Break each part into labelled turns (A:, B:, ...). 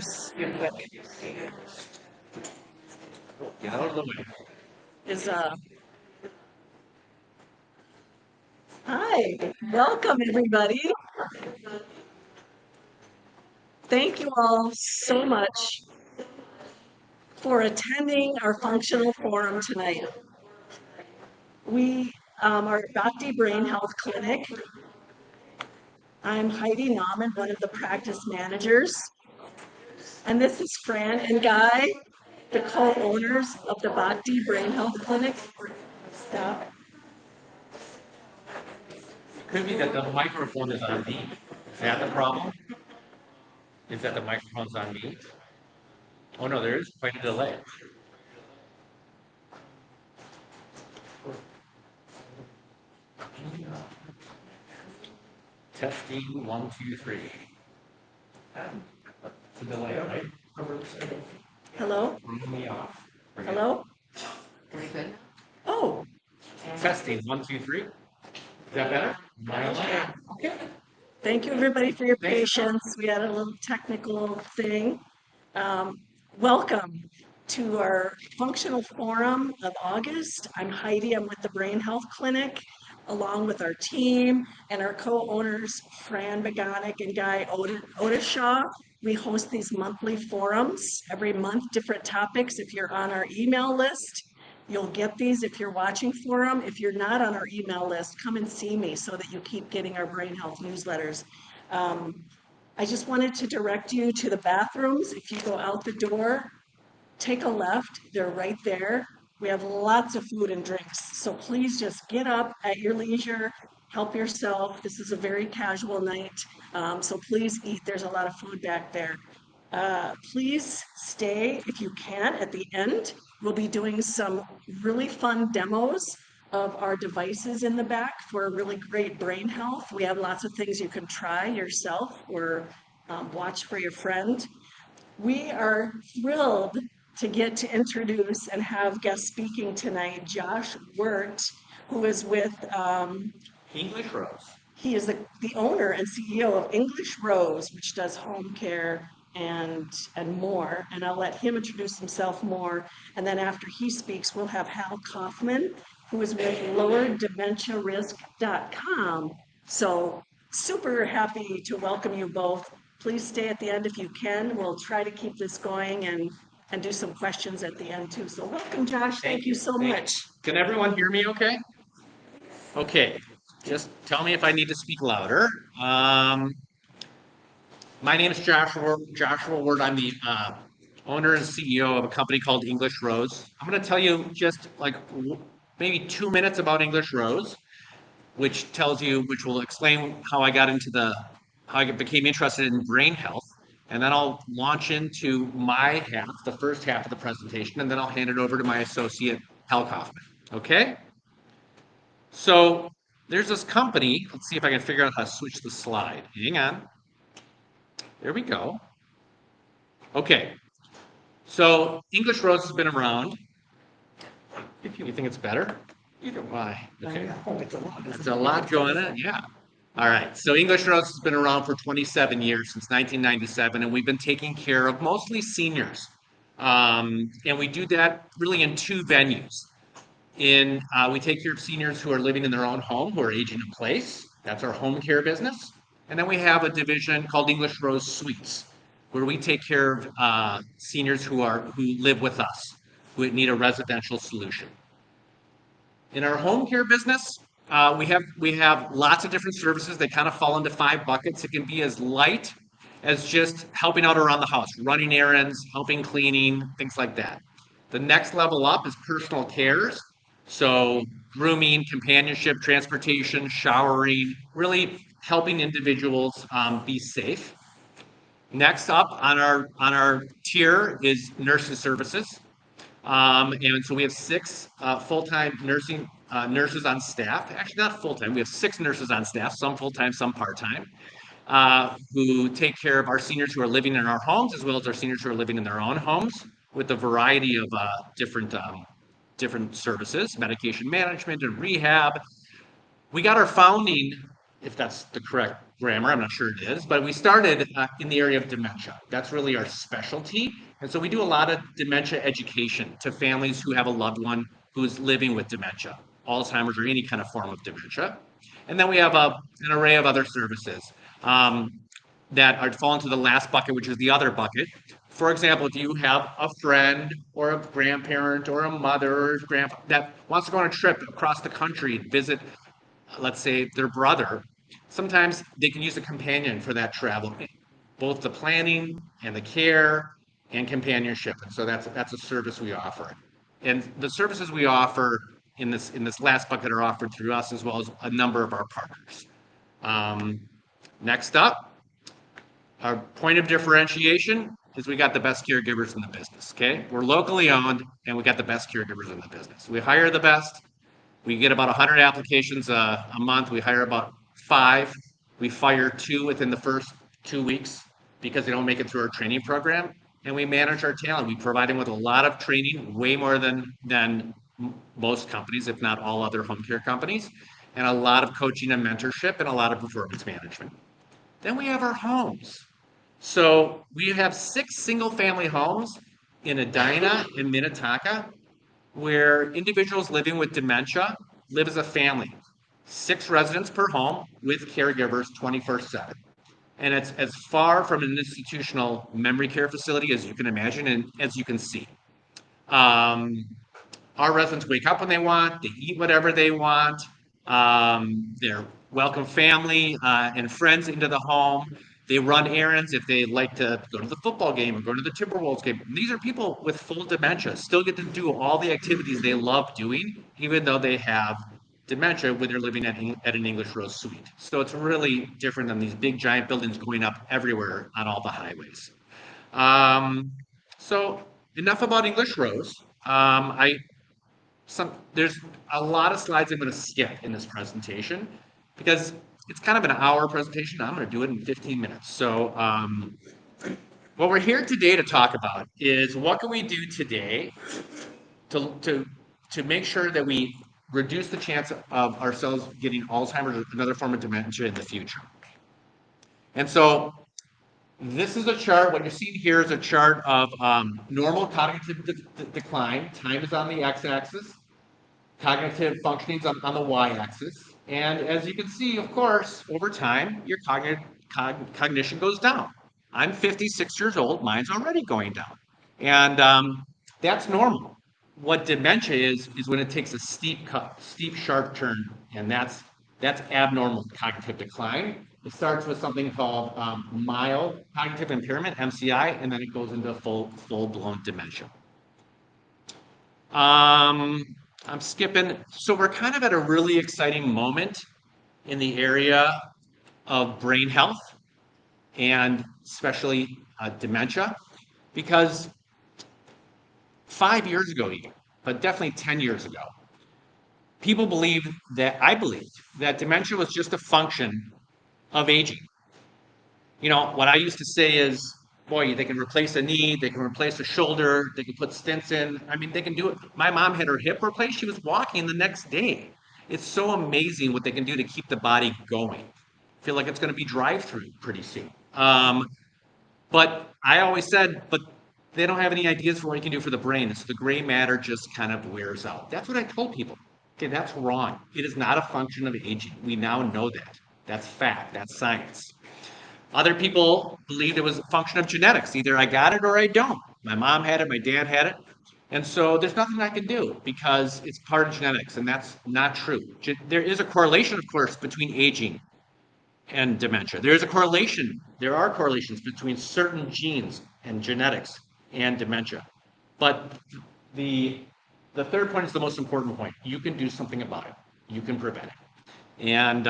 A: introduce you quick.
B: Get out of the way.
A: Is Hi, welcome everybody. Thank you all so much for attending our functional forum tonight. We are at Bhakti Brain Health Clinic. I'm Heidi Nauman, one of the practice managers. And this is Fran and Guy, the co-owners of the Bhakti Brain Health Clinic. Stop.
B: Could be that the microphone is on me. Is that the problem? Is that the microphone's on me? Oh no, there is quite a delay. Testing 1, 2, 3. It's a delay, right?
A: Hello?
B: Throw me off.
A: Hello? Oh,
B: Testing 1, 2, 3. Is that better? Okay.
A: thank you everybody for your
B: Thanks.
A: patience. We had a little technical thing. Um, Welcome to our functional forum of August. I'm Heidi, I'm with the Brain Health Clinic, along with our team and our co-owners, Fran Begonik and Guy Odishaw. We host these monthly forums, every month, different topics. If you're on our email list, you'll get these if you're watching forum. If you're not on our email list, come and see me so that you keep getting our brain health newsletters. I just wanted to direct you to the bathrooms. If you go out the door, take a left, they're right there. We have lots of food and drinks, so please just get up at your leisure, help yourself. This is a very casual night, so please eat. There's a lot of food back there. Please stay if you can at the end. We'll be doing some really fun demos of our devices in the back for really great brain health. We have lots of things you can try yourself or watch for your friend. We are thrilled to get to introduce and have guest speaking tonight, Josh Wirt, who is with,
B: English Rose.
A: he is the owner and CEO of English Rose, which does home care and more. And I'll let him introduce himself more. And then after he speaks, we'll have Hal Kaufman, who is with lowerdementiarisk.com. So super happy to welcome you both. Please stay at the end if you can. We'll try to keep this going and do some questions at the end too. So welcome, Josh. Thank you so much.
B: Can everyone hear me okay? Okay. Just tell me if I need to speak louder. My name is Joshua Ward. I'm the owner and CEO of a company called English Rose. I'm going to tell you just like maybe 2 minutes about English Rose, which will explain how I got into how I became interested in brain health. And then I'll launch into my half, the first half of the presentation, and then I'll hand it over to my associate, Hal Kaufman. Okay? So there's this company. Let's see if I can figure out how to switch the slide. Hang on. There we go. Okay. So English Rose has been around. If you think it's better? Either way. Okay. It's a lot going on. Yeah. All right. So English Rose has been around for 27 years, since 1997, and we've been taking care of mostly seniors. And we do that really in two venues. We take care of seniors who are living in their own home, who are aging in place. That's our home care business. And then we have a division called English Rose Suites, where we take care of seniors who live with us, who need a residential solution. In our home care business, we have lots of different services. They kind of fall into 5 buckets. It can be as light as just helping out around the house, running errands, helping cleaning, things like that. The next level up is personal cares. So grooming, companionship, transportation, showering, really helping individuals be safe. Next up on our tier is nurses services. And so we have 6 full-time nurses on staff. Actually, not full-time. We have 6 nurses on staff, some full-time, some part-time, who take care of our seniors who are living in our homes, as well as our seniors who are living in their own homes, with a variety of different services, medication management and rehab. We got our founding, if that's the correct grammar. I'm not sure it is, but we started in the area of dementia. That's really our specialty. And so we do a lot of dementia education to families who have a loved one who's living with dementia, Alzheimer's or any kind of form of dementia. And then we have an array of other services um, that are fall into the last bucket, which is the other bucket. For example, if you have a friend or a grandparent or a mother or grandpa that wants to go on a trip across the country and visit, let's say, their brother, sometimes they can use a companion for that travel, both the planning and the care and companionship. And so that's a service we offer. And the services we offer in this last bucket are offered through us as well as a number of our partners. Um, Next up, our point of differentiation is we got the best caregivers in the business. Okay, we're locally owned and we got the best caregivers in the business. We hire the best. We get about 100 applications a month. We hire about 5. We fire 2 within the first 2 weeks because they don't make it through our training program. And we manage our talent. We provide them with a lot of training, way more than most companies, if not all other home care companies, and a lot of coaching and mentorship and a lot of performance management. Then we have our homes. So we have 6 single-family homes in Edina and Minnetonka where individuals living with dementia live as a family. 6 residents per home with caregivers 24/7. And it's as far from an institutional memory care facility as you can imagine and as you can see. Um, our residents wake up when they want, they eat whatever they want. They're welcome family and friends into the home. They run errands if they like to go to the football game or go to the Timberwolves game. These are people with full dementia, still get to do all the activities they love doing, even though they have dementia when they're living at an English Rose suite. So it's really different than these big giant buildings going up everywhere on all the highways. So enough about English Rose. There's a lot of slides I'm going to skip in this presentation because it's kind of an hour presentation. I'm going to do it in 15 minutes. So what we're here today to talk about is what can we do today to to to make sure that we reduce the chance of ourselves getting Alzheimer's or another form of dementia in the future. And so this is a chart. What you're seeing here is a chart of normal cognitive decline. Time is on the x-axis. Cognitive functioning is on the y-axis. And as you can see, of course, over time, your cognition goes down. I'm 56 years old. Mine's already going down. And that's normal. What dementia is when it takes a steep cut, steep, sharp turn, and that's abnormal cognitive decline. It starts with something called mild cognitive impairment, MCI, and then it goes into full-blown dementia. I'm skipping. So we're kind of at a really exciting moment in the area of brain health and especially dementia, because 5 years ago, even, but definitely 10 years ago, I believed that dementia was just a function of aging. You know, what I used to say is, boy, they can replace a knee, they can replace a shoulder, they can put stents in. I mean, they can do it. My mom had her hip replaced. She was walking the next day. It's so amazing what they can do to keep the body going. I feel like it's going to be drive-through pretty soon. But I always said, but they don't have any ideas for what you can do for the brain. And so the gray matter just kind of wears out. That's what I told people. Okay, that's wrong. It is not a function of aging. We now know that. That's fact. That's science. Other people believed it was a function of genetics. Either I got it or I don't. My mom had it, my dad had it. And so there's nothing I can do because it's part of genetics, and that's not true. There is a correlation, of course, between aging and dementia. There are correlations between certain genes and genetics and dementia. But the third point is the most important point. You can do something about it. You can prevent it. And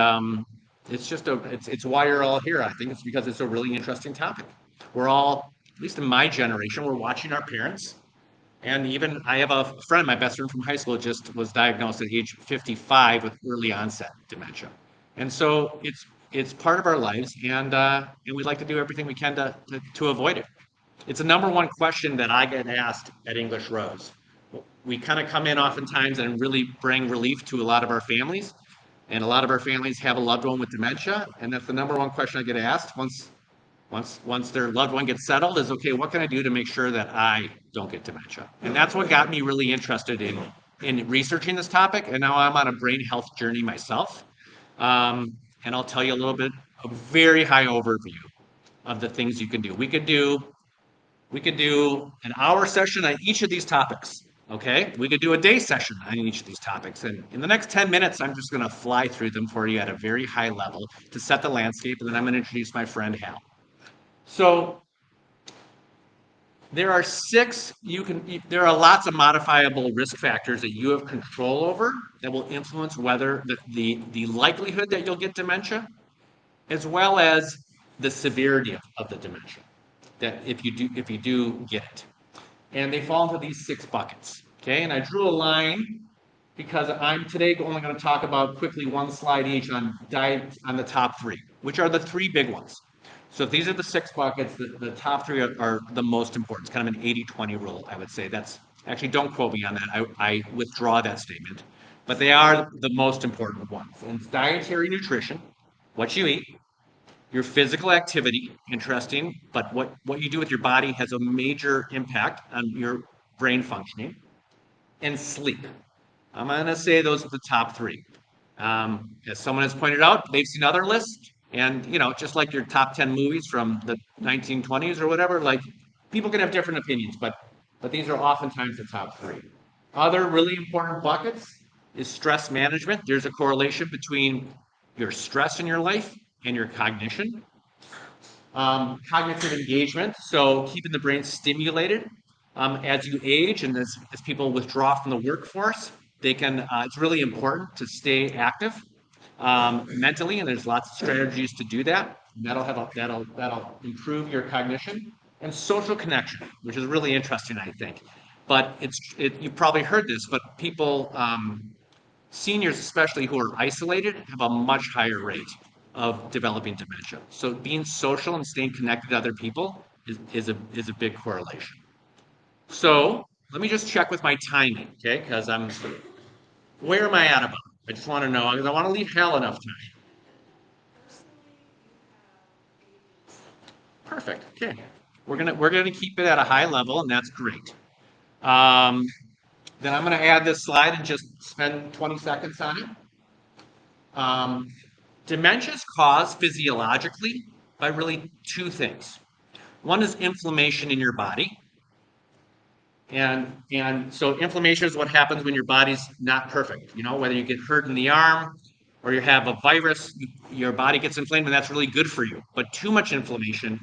B: it's why you're all here. I think it's because it's a really interesting topic. We're all, at least in my generation, we're watching our parents. And even I have a friend, my best friend from high school, just was diagnosed at age 55 with early onset dementia. And so it's part of our lives, and we'd like to do everything we can to avoid it. It's a number one question that I get asked at English Rose. We kind of come in oftentimes and really bring relief to a lot of our families. And a lot of our families have a loved one with dementia, and that's the number one question I get asked once their loved one gets settled is, okay, what can I do to make sure that I don't get dementia? And that's what got me really interested in researching this topic. And now I'm on a brain health journey myself. And I'll tell you a little bit, a very high overview of the things you can do. We could do an hour session on each of these topics. Okay, we could do a day session on each of these topics. And in the next 10 minutes, I'm just going to fly through them for you at a very high level to set the landscape. And then I'm going to introduce my friend Hal. So there are there are lots of modifiable risk factors that you have control over that will influence whether the likelihood that you'll get dementia, as well as the severity of the dementia, that if you do get it. And they fall into these 6 buckets. Okay, and I drew a line because I'm today only going to talk about quickly one slide each on the top 3, which are the 3 big ones. So if these are the 6 buckets, the top 3 are the most important. It's kind of an 80-20 rule, I would say. That's actually, don't quote me on that. I withdraw that statement. But they are the most important ones. And it's dietary nutrition, what you eat, your physical activity, interesting, but what you do with your body has a major impact on your brain functioning, and sleep. I'm going to say those are the top 3. As someone has pointed out, they've seen other lists, and just like your top 10 movies from the 1920s or whatever, like people can have different opinions, but these are oftentimes the top 3. Other really important buckets is stress management. There's a correlation between your stress in your life and your cognition. Cognitive engagement, so keeping the brain stimulated as you age and as people withdraw from the workforce, it's really important to stay active mentally, and there's lots of strategies to do that. That'll improve your cognition. And social connection, which is really interesting, I think. But you've probably heard this, but people, seniors especially who are isolated, have a much higher rate of developing dementia. So being social and staying connected to other people is a big correlation. So let me just check with my timing, okay? Because where am I at about? I just want to know, because I want to leave Hal enough time. Perfect. Okay. We're gonna keep it at a high level, and that's great. Then I'm gonna add this slide and just spend 20 seconds on it. Dementia is caused physiologically by really 2 things. One is inflammation in your body. And so inflammation is what happens when your body's not perfect. Whether you get hurt in the arm or you have a virus, your body gets inflamed, and that's really good for you. But too much inflammation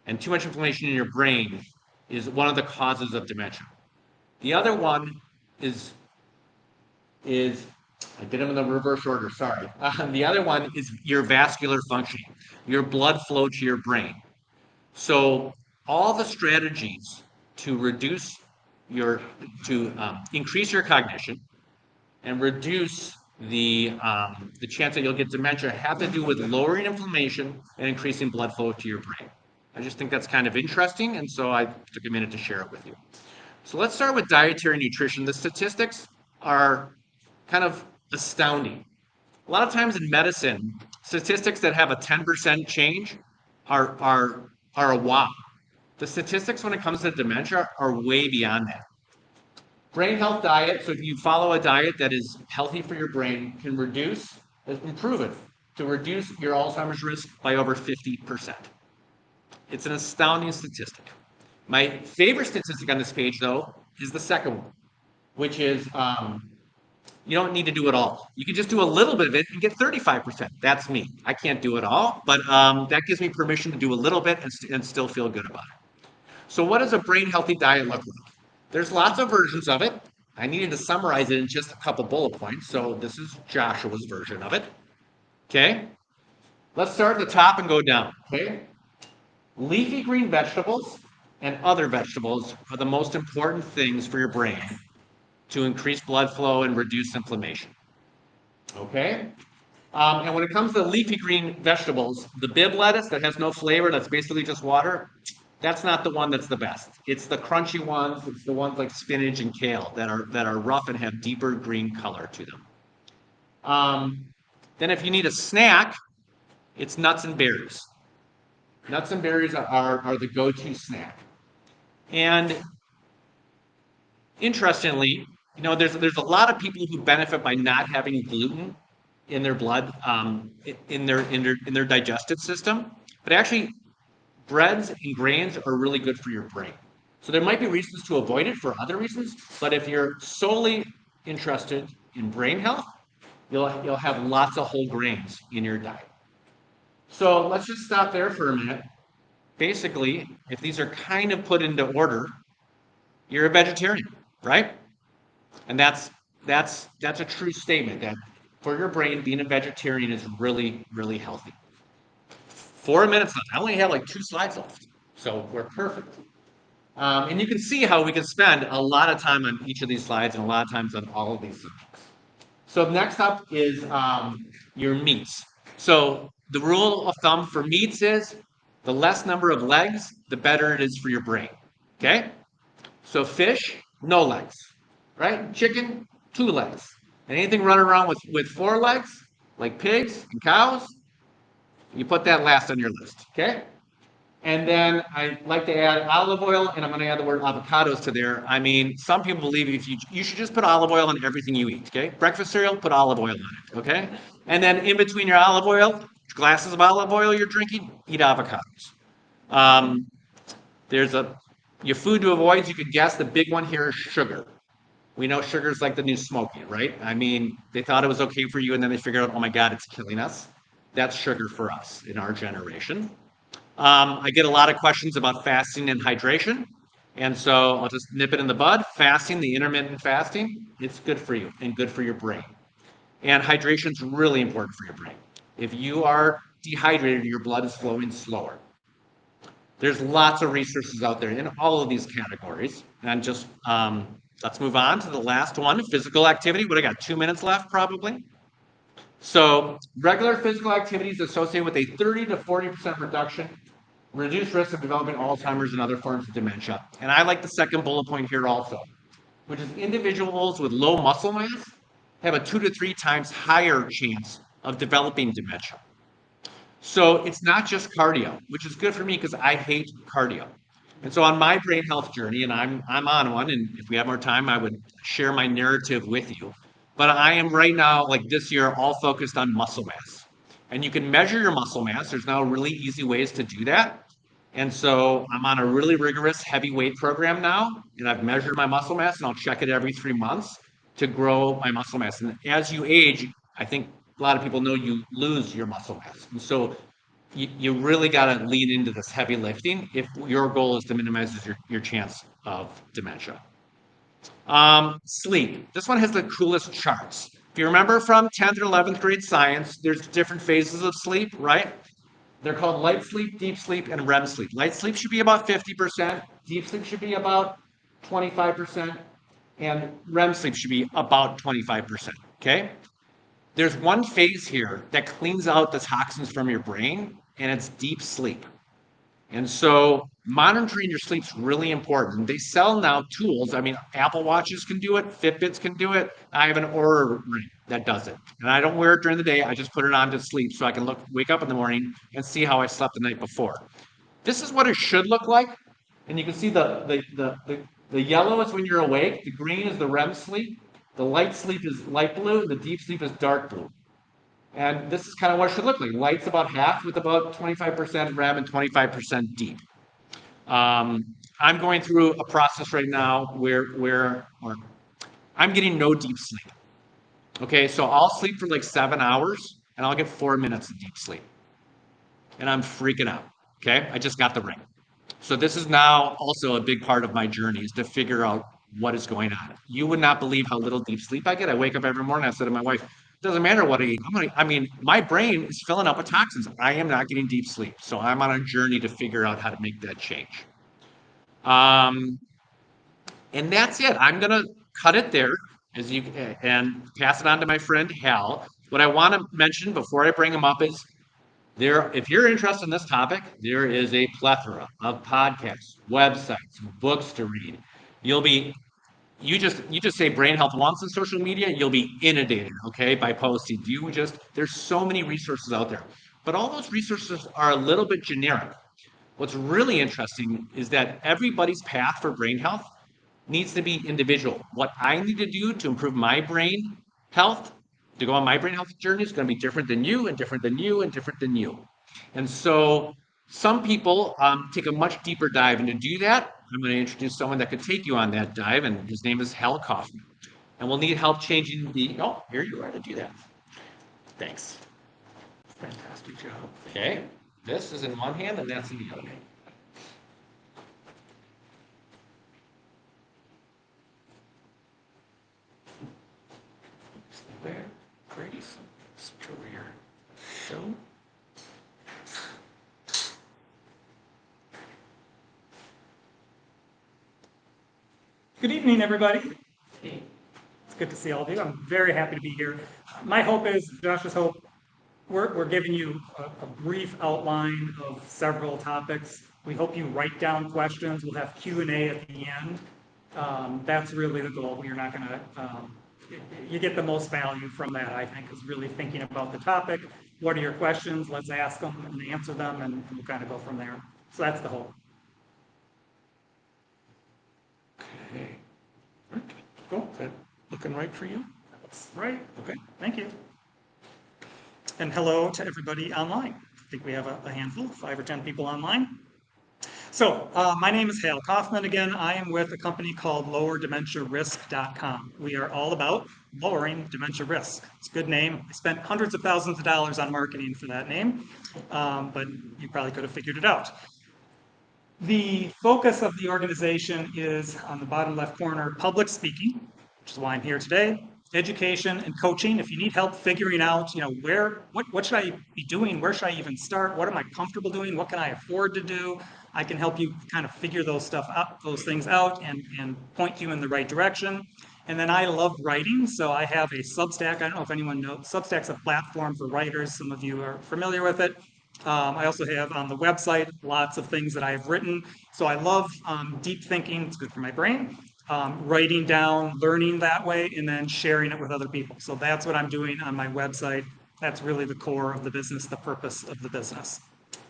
B: in your brain is one of the causes of dementia. The other one is I did them in the reverse order, sorry. The other one is your vascular functioning, your blood flow to your brain. So all the strategies to increase your cognition and reduce the chance that you'll get dementia have to do with lowering inflammation and increasing blood flow to your brain. I just think that's kind of interesting, and so I took a minute to share it with you. So let's start with dietary nutrition. The statistics are kind of astounding. A lot of times in medicine, statistics that have a 10% change are a wow. The statistics when it comes to dementia are way beyond that. Brain health diet, so if you follow a diet that is healthy for your brain, can improve it to reduce your Alzheimer's risk by over 50%. It's an astounding statistic. My favorite statistic on this page, though, is the second one, which is you don't need to do it all. You can just do a little bit of it and get 35%. That's me. I can't do it all, but that gives me permission to do a little bit and still feel good about it. So what does a brain healthy diet look like? There's lots of versions of it. I needed to summarize it in just a couple bullet points, so this is Joshua's version of it. Okay? Let's start at the top and go down, okay? Leafy green vegetables and other vegetables are the most important things for your brain to increase blood flow and reduce inflammation. Okay? And when it comes to leafy green vegetables, the Bibb lettuce that has no flavor, that's basically just water, that's not the one that's the best. It's the crunchy ones, it's the ones like spinach and kale that are rough and have deeper green color to them. Then if you need a snack, it's nuts and berries. Nuts and berries are the go-to snack. And interestingly, there's a lot of people who benefit by not having gluten in their blood, in their digestive system. But actually, breads and grains are really good for your brain. So there might be reasons to avoid it for other reasons, but if you're solely interested in brain health, you'll have lots of whole grains in your diet. So let's just stop there for a minute. Basically, if these are kind of put into order, you're a vegetarian, right? And that's a true statement that for your brain, being a vegetarian is really, really healthy. 4 minutes left. I only have like 2 slides left, so we're perfect. And you can see how we can spend a lot of time on each of these slides and a lot of times on all of these subjects. So next up is your meats. So the rule of thumb for meats is the less number of legs, the better it is for your brain. Okay? So fish, no legs, right? Chicken, 2 legs. And anything running around with 4 legs, like pigs and cows, you put that last on your list. Okay? And then I like to add olive oil, and I'm going to add the word avocados to there. I mean, some people believe if you should just put olive oil on everything you eat. Okay, breakfast cereal, put olive oil on it. Okay, and then in between your olive oil, glasses of olive oil you're drinking, eat avocados. Um, there's your food to avoid. You can guess the big one here is sugar. We know sugar is like the new smoking, right? I mean, they thought it was okay for you, and then they figured out, oh my God, it's killing us. That's sugar for us in our generation. I get a lot of questions about fasting and hydration. And so I'll just nip it in the bud. Fasting, the intermittent fasting, it's good for you and good for your brain. And hydration is really important for your brain. If you are dehydrated, your blood is flowing slower. There's lots of resources out there in all of these categories. And just let's move on to the last one, physical activity. What I got, 2 minutes left probably. So regular physical activity is associated with a 30 to 40% reduction reduced risk of developing Alzheimer's and other forms of dementia. And I like the second bullet point here also, which is individuals with low muscle mass have a 2 to 3 times higher chance of developing dementia. So it's not just cardio, which is good for me because I hate cardio. And so on my brain health journey, and I'm on one, and if we have more time, I would share my narrative with you. But I am right now, like this year, all focused on muscle mass. And you can measure your muscle mass. There's now really easy ways to do that. And so I'm on a really rigorous heavy weight program now, and I've measured my muscle mass, and I'll check it every 3 months to grow my muscle mass. And as you age, I think a lot of people know you lose your muscle mass. And so you really got to lean into this heavy lifting if your goal is to minimize your chance of dementia. Sleep. This one has the coolest charts. If you remember from 10th or 11th grade science, there's different phases of sleep, right? They're called light sleep, deep sleep, and REM sleep. Light sleep should be about 50%, deep sleep should be about 25%, and REM sleep should be about 25%. Okay? There's one phase here that cleans out the toxins from your brain, and it's deep sleep. And so monitoring your sleep is really important. They sell now tools. I mean, Apple Watches can do it, Fitbits can do it. I have an Oura ring that does it. And I don't wear it during the day. I just put it on to sleep so I can wake up in the morning and see how I slept the night before. This is what it should look like. And you can see the yellow is when you're awake, the green is the REM sleep, the light sleep is light blue, and the deep sleep is dark blue. And this is kind of what it should look like. Light's about half with about 25% REM and 25% deep. I'm going through a process right now where I'm getting no deep sleep. Okay, so I'll sleep for like 7 hours and I'll get 4 minutes of deep sleep. And I'm freaking out. Okay, I just got the ring. So this is now also a big part of my journey is to figure out what is going on. You would not believe how little deep sleep I get. I wake up every morning. I said to my wife, it doesn't matter what I eat. I mean, my brain is filling up with toxins. I am not getting deep sleep. So I'm on a journey to figure out how to make that change. And that's it. I'm gonna cut it there and pass it on to my friend Hal. What I want to mention before I bring him up is if you're interested in this topic, there is a plethora of podcasts, websites, books to read. You'll be you just say brain health once on social media, you'll be inundated, okay, by posting. There's so many resources out there, but all those resources are a little bit generic. What's really interesting is that everybody's path for brain health needs to be individual. What I need to do to improve my brain health, to go on my brain health journey, is going to be different than you, and different than you, and different than you. And so some people take a much deeper dive. And to do that, I'm going to introduce someone that could take you on that dive, and his name is Hal Kaufman. And we'll need help changing oh, here you are to do that. Thanks. Fantastic job. Okay. This is in one hand, and that's in the other hand. There. Pretty. Switch over here. Show.
C: Good evening, everybody. It's good to see all of you. I'm very happy to be here. My hope is, Josh's hope, we're giving you a brief outline of several topics. We hope you write down questions. We'll have Q&A at the end. That's really the goal. You're not going to, you get the most value from that, I think, is really thinking about the topic. What are your questions? Let's ask them and answer them, and we'll kind of go from there. So that's the hope.
B: Okay. Cool. Is that looking right for you?
C: That's right.
B: Okay.
C: Thank you. And hello to everybody online. I think we have a handful, 5 or 10 people online. So my name is Hal Kaufman again. I am with a company called LowerDementiaRisk.com. We are all about lowering dementia risk. It's a good name. I spent hundreds of thousands of dollars on marketing for that name, but you probably could have figured it out. The focus of the organization is on the bottom left corner, public speaking, which is why I'm here today, education and coaching. If you need help figuring out, what should I be doing? Where should I even start? What am I comfortable doing? What can I afford to do? I can help you kind of figure those things out and point you in the right direction. And then I love writing, so I have a Substack. I don't know if anyone knows, Substack's a platform for writers. Some of you are familiar with it. I also have on the website lots of things that I have written. So I love deep thinking. It's good for my brain. Writing down, learning that way, and then sharing it with other people. So that's what I'm doing on my website. That's really the core of the business, the purpose of the business.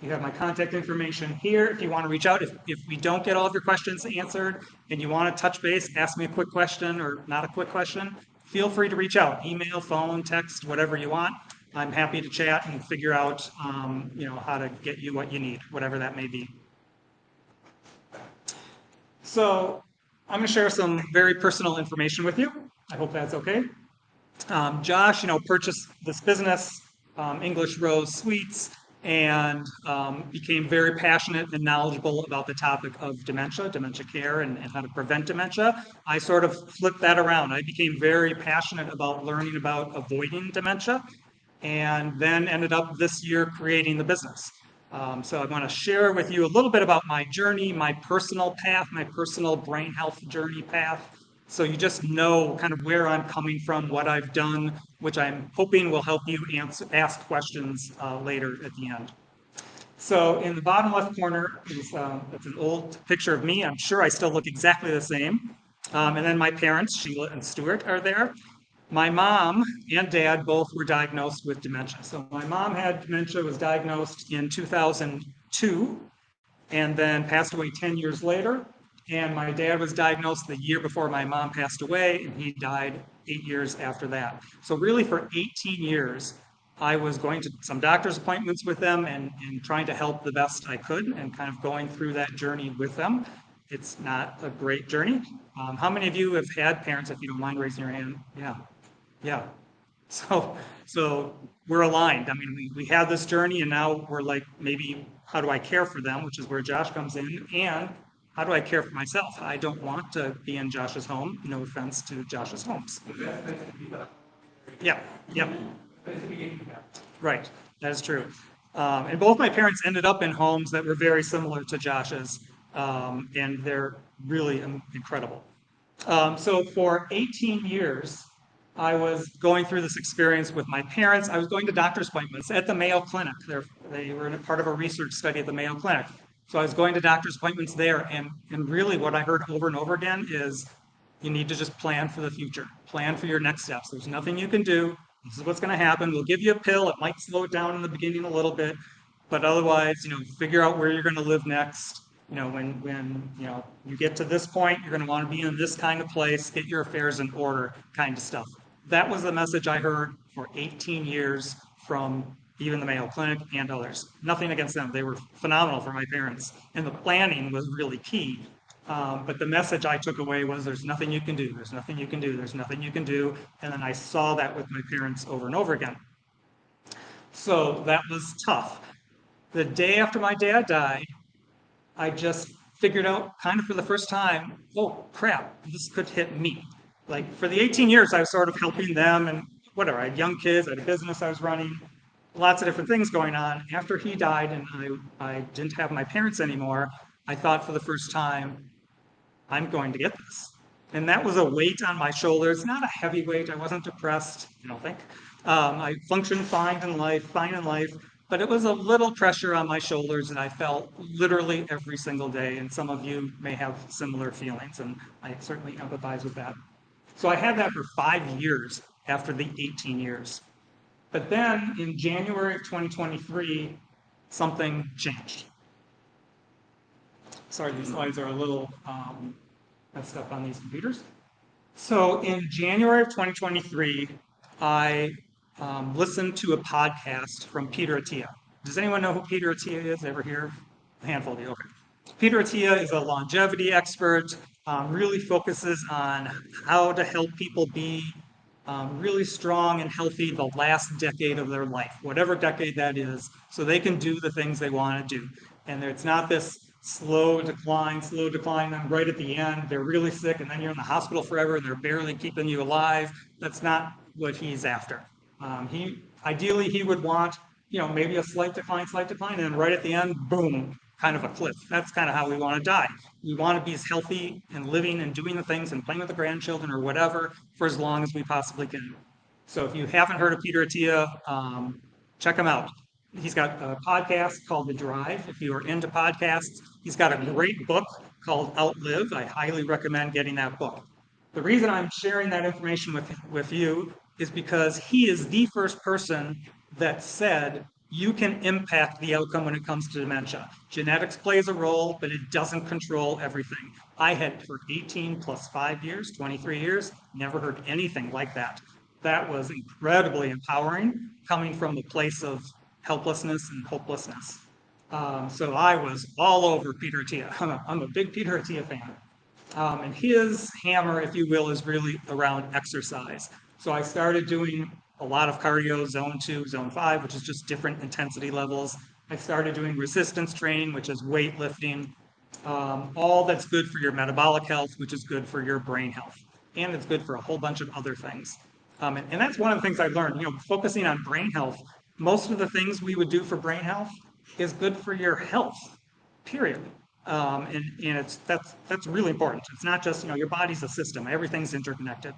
C: You have my contact information here if you want to reach out. If we don't get all of your questions answered and you want to touch base, ask me a quick question or not a quick question, feel free to reach out. Email, phone, text, whatever you want. I'm happy to chat and figure out, how to get you what you need, whatever that may be. So I'm going to share some very personal information with you. I hope that's okay. Josh, purchased this business, English Rose Sweets, and became very passionate and knowledgeable about the topic of dementia care, and how to prevent dementia. I sort of flipped that around. I became very passionate about learning about avoiding dementia, and then ended up this year creating the business. So I want to share with you a little bit about my journey, my personal path, my personal brain health journey path. So you just know kind of where I'm coming from, what I've done, which I'm hoping will help you ask questions later at the end. So in the bottom left corner is it's an old picture of me. I'm sure I still look exactly the same. And then my parents, Sheila and Stuart, are there. My mom and dad both were diagnosed with dementia. So my mom had dementia, was diagnosed in 2002, and then passed away 10 years later. And my dad was diagnosed the year before my mom passed away, and he died 8 years after that. So really for 18 years, I was going to some doctor's appointments with them and trying to help the best I could and kind of going through that journey with them. It's not a great journey. How many of you have had parents, if you don't mind raising your hand? Yeah. So we're aligned. I mean, we had this journey, and now we're like, maybe how do I care for them, which is where Josh comes in, and how do I care for myself? I don't want to be in Josh's home. No offense to Josh's homes. Yeah. Right. That is true. And both my parents ended up in homes that were very similar to Josh's, and they're really incredible. So for 18 years, I was going through this experience with my parents. I was going to doctor's appointments at the Mayo Clinic. They were in part of a research study at the Mayo Clinic. So I was going to doctor's appointments there, and really what I heard over and over again is, You need to just plan for the future, plan for your next steps. There's nothing you can do. This is what's going to happen. We'll give you a pill. It might slow it down in the beginning a little bit, but otherwise, figure out where you're going to live next. When you get to this point, you're going to want to be in this kind of place, get your affairs in order, kind of stuff. That was the message I heard for 18 years from even the Mayo Clinic and others. Nothing against them. They were phenomenal for my parents. And the planning was really key. But the message I took away was there's nothing you can do. There's nothing you can do. There's nothing you can do. And then I saw that with my parents over and over again. So that was tough. The day after my dad died, I just figured out kind of for the first time, oh crap, this could hit me. Like for the 18 years, I was sort of helping them and whatever. I had young kids, I had a business I was running, lots of different things going on. After he died and I didn't have my parents anymore, I thought for the first time, I'm going to get this. And that was a weight on my shoulders, not a heavy weight. I wasn't depressed, I don't think. I functioned fine in life, but it was a little pressure on my shoulders that I felt literally every single day. And some of you may have similar feelings, and I certainly empathize with that. So I had that for 5 years after the 18 years. But then in January of 2023, something changed. Sorry, these slides are a little messed up on these computers. So in January of 2023, I listened to a podcast from Peter Attia. Does anyone know who Peter Attia is? Ever hear? A handful of you. Okay. Peter Attia is a longevity expert, really focuses on how to help people be really strong and healthy the last decade of their life, whatever decade that is, so they can do the things they want to do. And it's not this slow decline, and right at the end, they're really sick, and then you're in the hospital forever, and they're barely keeping you alive. That's not what he's after. Ideally, he would want, maybe a slight decline, and then right at the end, boom, kind of a cliff. That's kind of how we want to die. We want to be as healthy and living and doing the things and playing with the grandchildren or whatever for as long as we possibly can. So if you haven't heard of Peter Attia, check him out. He's got a podcast called The Drive. If you are into podcasts, he's got a great book called Outlive. I highly recommend getting that book. The reason I'm sharing that information with you is because he is the first person that said you can impact the outcome when it comes to dementia. Genetics plays a role, but it doesn't control everything. I had for 18 plus 5 years, 23 years, never heard anything like that. That was incredibly empowering, coming from a place of helplessness and hopelessness. So I was all over Peter Attia. I'm a big Peter Attia fan. And his hammer, if you will, is really around exercise. So I started doing a lot of cardio, zone 2, zone 5, which is just different intensity levels. I started doing resistance training, which is weightlifting, all that's good for your metabolic health, which is good for your brain health. And it's good for a whole bunch of other things. And that's one of the things I learned, focusing on brain health. Most of the things we would do for brain health is good for your health, period. And that's really important. It's not just, your body's a system, everything's interconnected.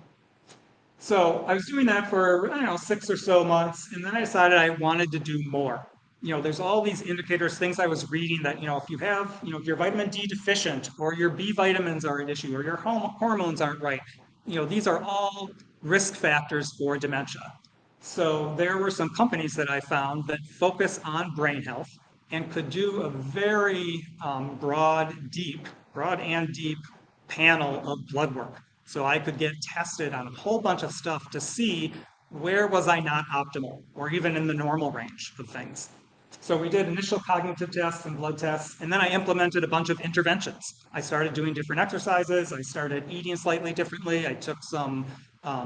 C: So I was doing that for, 6 or so months, and then I decided I wanted to do more. There's all these indicators, things I was reading that, if you have, if you're vitamin D deficient, or your B vitamins are an issue, or your hormones aren't right, these are all risk factors for dementia. So there were some companies that I found that focus on brain health and could do a very broad and deep panel of blood work. So I could get tested on a whole bunch of stuff to see where was I not optimal or even in the normal range of things. So we did initial cognitive tests and blood tests, and then I implemented a bunch of interventions. I started doing different exercises. I started eating slightly differently. I took some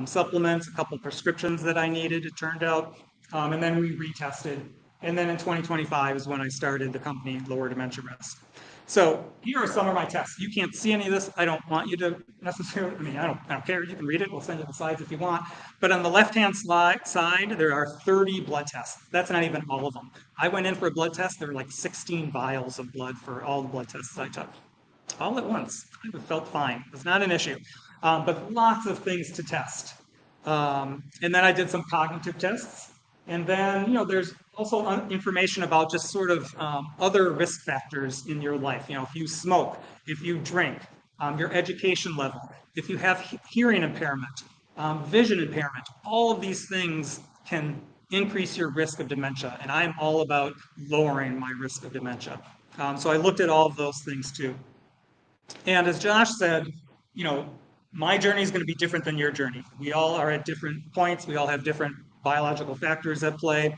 C: supplements, a couple prescriptions that I needed, it turned out, and then we retested. And then in 2025 is when I started the company Lower Dementia Risk. So here are some of my tests. You can't see any of this. I don't want you to necessarily, I don't care. You can read it. We'll send you the slides if you want. But on the left-hand side, there are 30 blood tests. That's not even all of them. I went in for a blood test. There were like 16 vials of blood for all the blood tests I took. All at once. I felt fine. It's not an issue. But lots of things to test. And then I did some cognitive tests. And then, there's also information about just sort of other risk factors in your life. If you smoke, if you drink, your education level, if you have hearing impairment, vision impairment, all of these things can increase your risk of dementia. And I'm all about lowering my risk of dementia. So I looked at all of those things too. And as Josh said, you know, my journey is going to be different than your journey. We all are at different points. We all have different biological factors at play.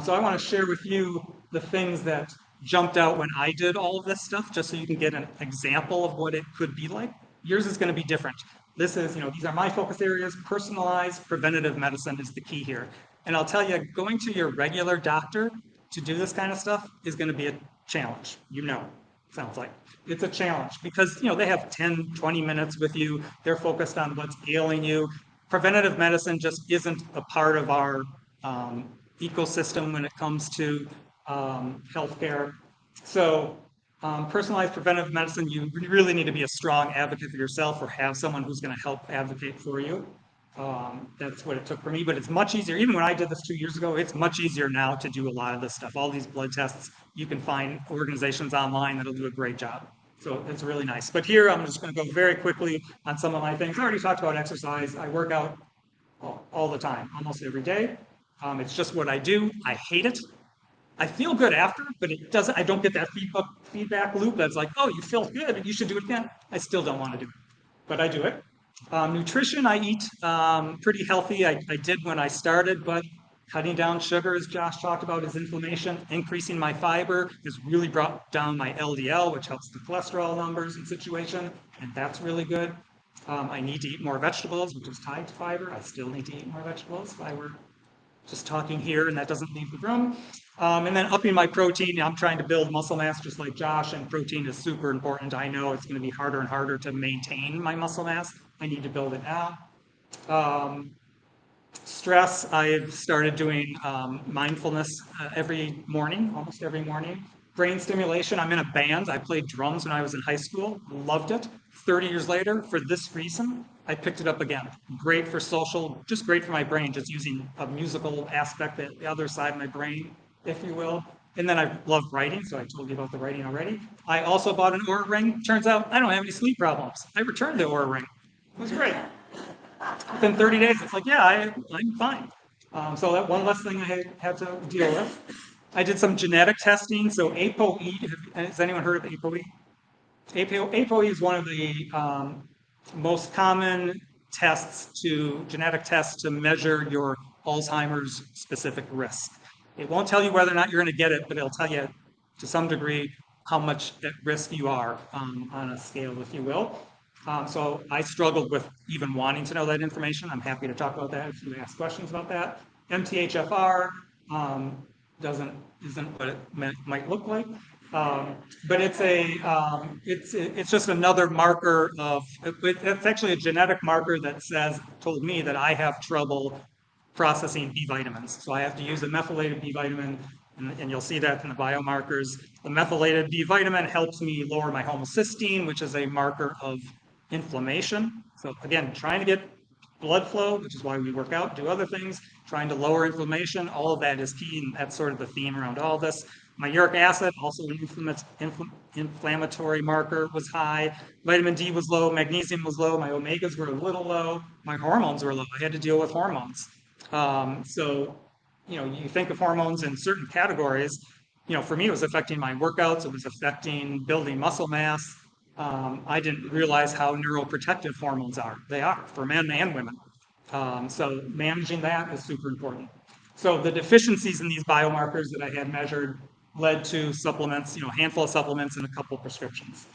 C: So I want to share with you the things that jumped out when I did all of this stuff, just so you can get an example of what it could be like. Yours is going to be different. This is, you know, these are my focus areas. Personalized preventative medicine is the key here. And I'll tell you, going to your regular doctor to do this kind of stuff is going to be a challenge. You know, sounds like it's a challenge because, you know, they have 10, 20 minutes with you. They're focused on what's ailing you. Preventative medicine just isn't a part of our ecosystem when it comes to healthcare. So personalized preventive medicine, you really need to be a strong advocate for yourself or have someone who's going to help advocate for you. That's what it took for me, but it's much easier. Even when I did this 2 years ago, it's much easier now to do a lot of this stuff. All these blood tests, you can find organizations online that'll do a great job. So it's really nice. But here, I'm just going to go very quickly on some of my things. I already talked about exercise. I work out all the time, almost every day. It's just what I do. I hate it. I feel good after, but it doesn't, I don't get that feedback loop that's like, oh, you feel good and you should do it again. I still don't want to do it, but I do it. Nutrition, I eat pretty healthy. I did when I started, but cutting down sugar, as Josh talked about, is inflammation. Increasing my fiber has really brought down my LDL, which helps the cholesterol numbers and situation, and that's really good. I need to eat more vegetables, which is tied to fiber. I still need to eat more vegetables if I were just talking here and that doesn't leave the room. And then upping my protein, I'm trying to build muscle mass just like Josh, and protein is super important. I know it's going to be harder and harder to maintain my muscle mass. I need to build it now. Stress, I've started doing mindfulness every morning, almost every morning. Brain stimulation, I'm in a band. I played drums when I was in high school, loved it. 30 years later, for this reason, I picked it up again. Great for social, just great for my brain, just using a musical aspect, the other side of my brain, if you will. And then I love writing, so I told you about the writing already. I also bought an Oura ring. Turns out I don't have any sleep problems. I returned the Oura ring. It was great. Within 30 days, it's like, yeah, I'm fine. So that one less thing I had to deal with. I did some genetic testing. So ApoE, has anyone heard of ApoE? ApoE is one of the most common genetic tests to measure your Alzheimer's specific risk. It won't tell you whether or not you're going to get it, but it'll tell you to some degree how much at risk you are on a scale, if you will. So I struggled with even wanting to know that information. I'm happy to talk about that if you ask questions about that. MTHFR isn't what it might look like, but it's just another marker of. It's actually a genetic marker that told me that I have trouble processing B vitamins. So I have to use a methylated B vitamin, and you'll see that in the biomarkers. The methylated B vitamin helps me lower my homocysteine, which is a marker of inflammation. So again, trying to get blood flow, which is why we work out, do other things, trying to lower inflammation, all of that is key, and that's sort of the theme around all this. My uric acid, also an inflammatory marker, was high. Vitamin D was low, magnesium was low, my omegas were a little low, my hormones were low. I had to deal with hormones. So, you know, you think of hormones in certain categories. You know, for me, it was affecting my workouts, it was affecting building muscle mass. I didn't realize how neuroprotective hormones are. They are for men and women. So managing that is super important. So the deficiencies in these biomarkers that I had measured led to supplements, you know, a handful of supplements and a couple of prescriptions.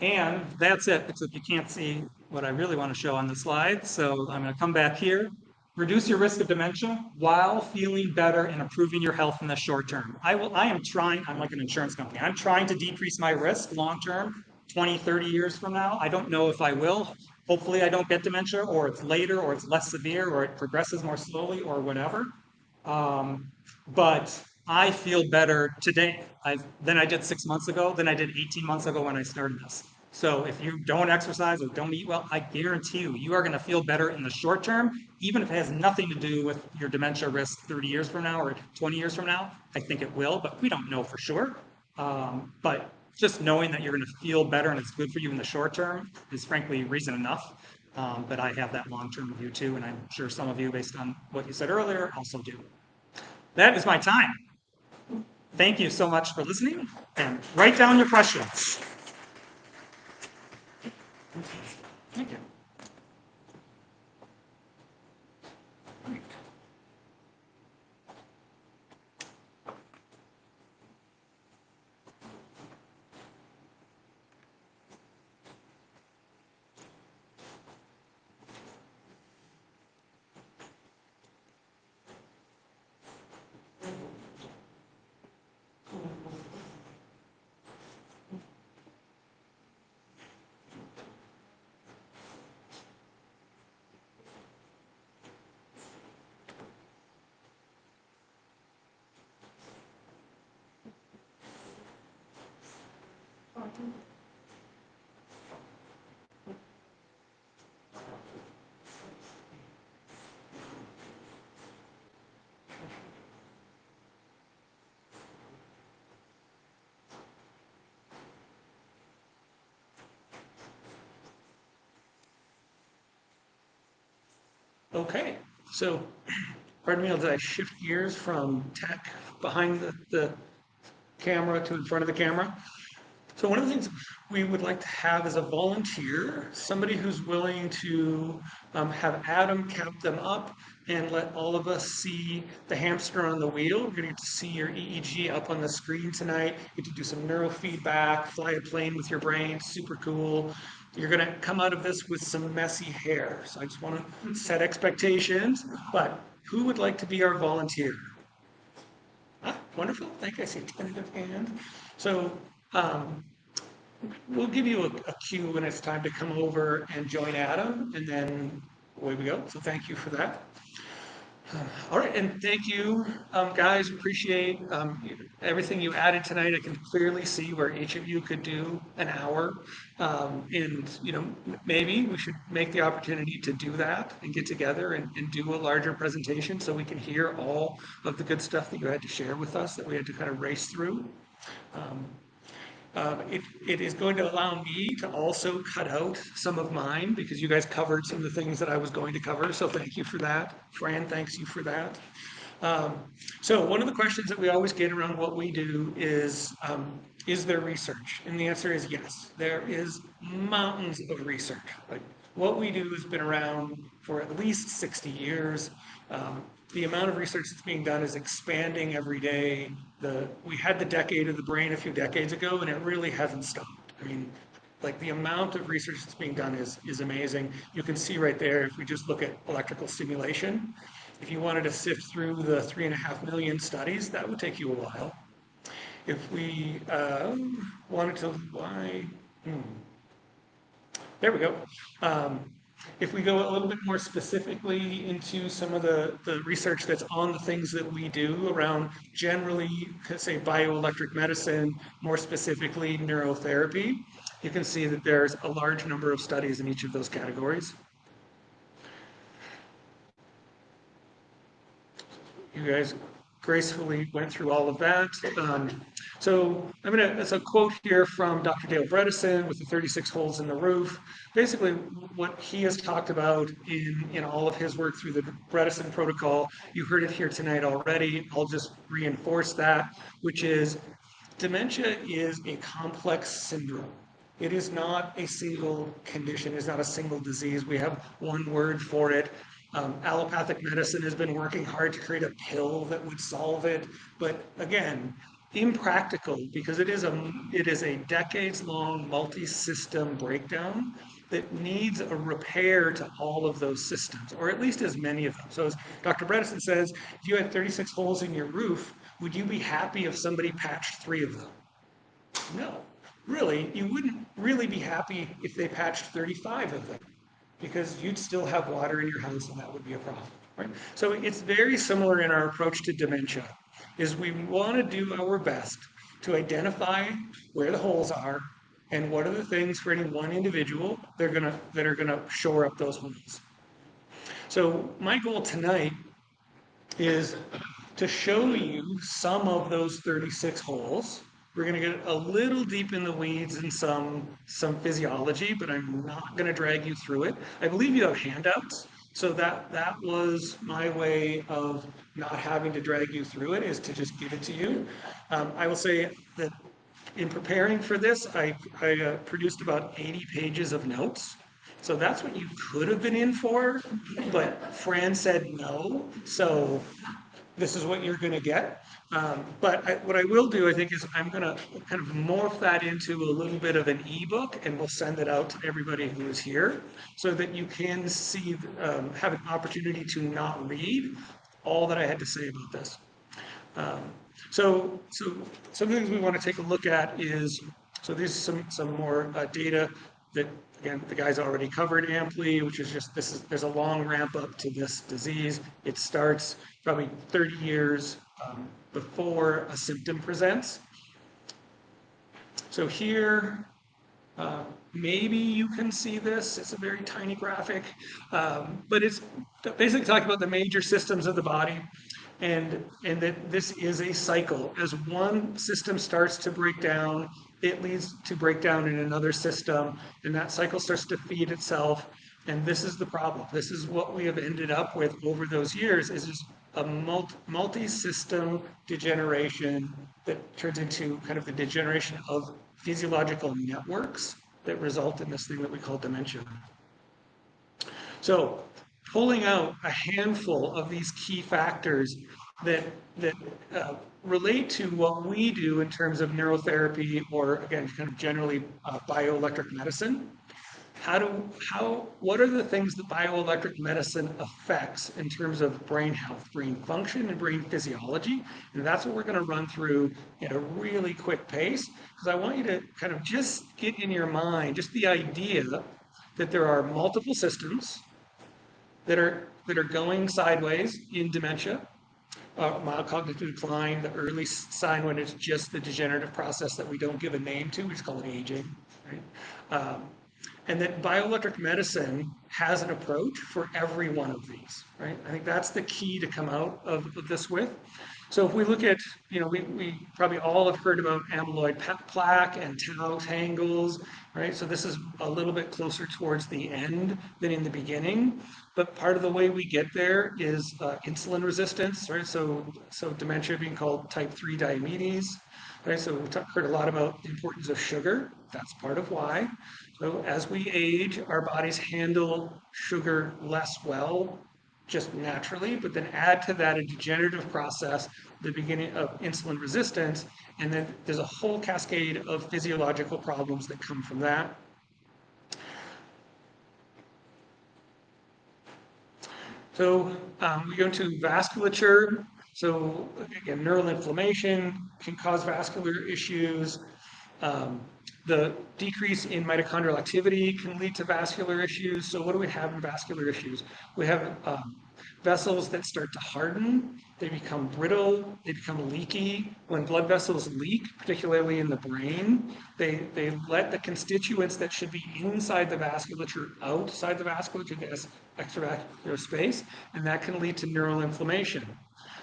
C: And that's it, except you can't see what I really want to show on the slide. So I'm going to come back here. Reduce your risk of dementia while feeling better and improving your health in the short term. I'm like an insurance company. I'm trying to decrease my risk long term, 20, 30 years from now. I don't know if I will. Hopefully I don't get dementia, or it's later, or it's less severe, or it progresses more slowly, or whatever. But I feel better today than I did 6 months ago, than I did 18 months ago when I started this. So if you don't exercise or don't eat well, I guarantee you are going to feel better in the short term, even if it has nothing to do with your dementia risk 30 years from now or 20 years from now. I think it will, but we don't know for sure. But just knowing that you're going to feel better and it's good for you in the short term is frankly reason enough. But I have that long-term view too, and I'm sure some of you, based on what you said earlier, also do. That is my time. Thank you so much for listening, and write down your questions. Thank you.
D: Okay, so pardon me, as I shift gears from tech behind the camera to in front of the camera. So one of the things we would like to have is a volunteer, somebody who's willing to have Adam count them up and let all of us see the hamster on the wheel. We're gonna get to see your EEG up on the screen tonight. Get to do some neurofeedback, fly a plane with your brain, super cool. You're gonna come out of this with some messy hair. So I just wanna set expectations, but who would like to be our volunteer? Ah, wonderful, thank you, I see a tentative hand. So we'll give you a cue when it's time to come over and join Adam, and then away we go. So thank you for that. All right, and thank you, guys. Appreciate everything you added tonight. I can clearly see where each of you could do an hour, and maybe we should make the opportunity to do that and get together and do a larger presentation so we can hear all of the good stuff that you had to share with us that we had to kind of race through. It is going to allow me to also cut out some of mine because you guys covered some of the things that I was going to cover. So thank you for that. Fran, thanks you for that. So one of the questions that we always get around what we do is there research? And the answer is yes. There is mountains of research. Like what we do has been around for at least 60 years. The amount of research that's being done is expanding every day. We had the decade of the brain a few decades ago, and it really hasn't stopped. I mean, like the amount of research that's being done is amazing. You can see right there, if we just look at electrical stimulation, if you wanted to sift through the 3.5 million studies, that would take you a while. If we wanted to, there we go. If we go a little bit more specifically into some of the research that's on the things that we do around generally, say, bioelectric medicine, more specifically neurotherapy, you can see that there's a large number of studies in each of those categories. You guys gracefully went through all of that. So it's a quote here from Dr. Dale Bredesen with the 36 holes in the roof. Basically, what he has talked about in all of his work through the Bredesen protocol, you heard it here tonight already. I'll just reinforce that, which is dementia is a complex syndrome. It is not a single condition, it's not a single disease. We have one word for it. Allopathic medicine has been working hard to create a pill that would solve it. But again, impractical because it is a decades-long multi-system breakdown that needs a repair to all of those systems, or at least as many of them. So as Dr. Bredesen says, if you had 36 holes in your roof, would you be happy if somebody patched 3 of them? No. Really, you wouldn't really be happy if they patched 35 of them because you'd still have water in your house and that would be a problem, right? So it's very similar in our approach to dementia, is we want to do our best to identify where the holes are and what are the things for any one individual that are gonna shore up those holes. So my goal tonight is to show you some of those 36 holes, We're going to get a little deep in the weeds in some physiology, but I'm not going to drag you through it. I believe you have handouts, so that was my way of not having to drag you through it, is to just give it to you. I will say that in preparing for this, I produced about 80 pages of notes. So that's what you could have been in for, but Fran said no. So this is what you're going to get. What I will do, I think, is I'm going to kind of morph that into a little bit of an ebook, and we'll send it out to everybody who is here so that you can see, have an opportunity to not read all that I had to say about this. Um, so some things we want to take a look at is, so these are some more data that, again, the guys already covered amply, which is just, there's a long ramp up to this disease. It starts probably 30 years before a symptom presents. So here, maybe you can see this. It's a very tiny graphic, but it's basically talking about the major systems of the body, and that this is a cycle. As one system starts to break down, it leads to breakdown in another system, and that cycle starts to feed itself. And this is the problem. This is what we have ended up with over those years, is just a multi-system degeneration that turns into kind of the degeneration of physiological networks that result in this thing that we call dementia. So pulling out a handful of these key factors that relate to what we do in terms of neurotherapy, or again, kind of generally bioelectric medicine. What are the things that bioelectric medicine affects in terms of brain health, brain function, and brain physiology? And that's what we're going to run through at a really quick pace, because I want you to kind of just get in your mind just the idea that there are multiple systems that are going sideways in dementia, mild cognitive decline, the early sign when it's just the degenerative process that we don't give a name to, we just call it aging, right? And that bioelectric medicine has an approach for every one of these, right? I think that's the key to come out of this with. So if we look at, we probably all have heard about amyloid plaque and tau tangles, right? So this is a little bit closer towards the end than in the beginning. But part of the way we get there is insulin resistance, right? So dementia being called type 3 diabetes, right? So we heard a lot about the importance of sugar. That's part of why. So as we age, our bodies handle sugar less well, just naturally, but then add to that a degenerative process, the beginning of insulin resistance, and then there's a whole cascade of physiological problems that come from that. So we go into vasculature. So again, neural inflammation can cause vascular issues. The decrease in mitochondrial activity can lead to vascular issues. So what do we have in vascular issues? We have vessels that start to harden, they become brittle, they become leaky. When blood vessels leak, particularly in the brain, they let the constituents that should be inside the vasculature outside the vasculature to extravascular space, and that can lead to neural inflammation.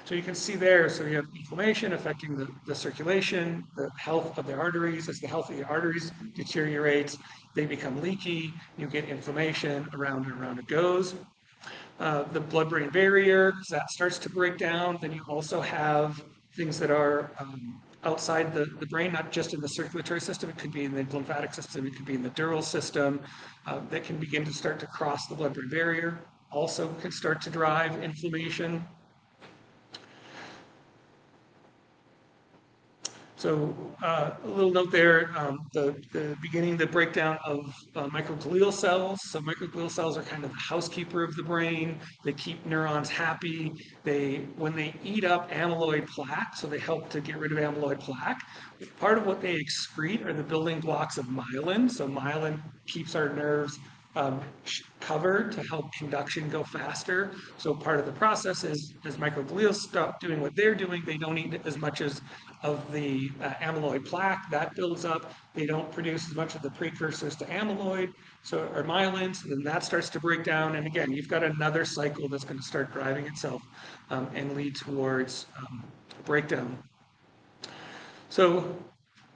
D: So you can see there, so you have inflammation affecting the circulation, the health of the arteries. As the health of the arteries deteriorates, they become leaky, you get inflammation, around and around it goes. The blood-brain barrier, as that starts to break down, then you also have things that are outside the brain, not just in the circulatory system, it could be in the lymphatic system, it could be in the dural system, that can begin to start to cross the blood-brain barrier, also can start to drive inflammation. So a little note there, the beginning, the breakdown of microglial cells. So microglial cells are kind of the housekeeper of the brain. They keep neurons happy. When they eat up amyloid plaque, so they help to get rid of amyloid plaque. Part of what they excrete are the building blocks of myelin. So myelin keeps our nerves covered to help conduction go faster. So part of the process is, as microglial stop doing what they're doing, they don't eat as much of the amyloid plaque that builds up. They don't produce as much of the precursors to amyloid, or myelin, so then that starts to break down. And again, you've got another cycle that's going to start driving itself and lead towards breakdown. So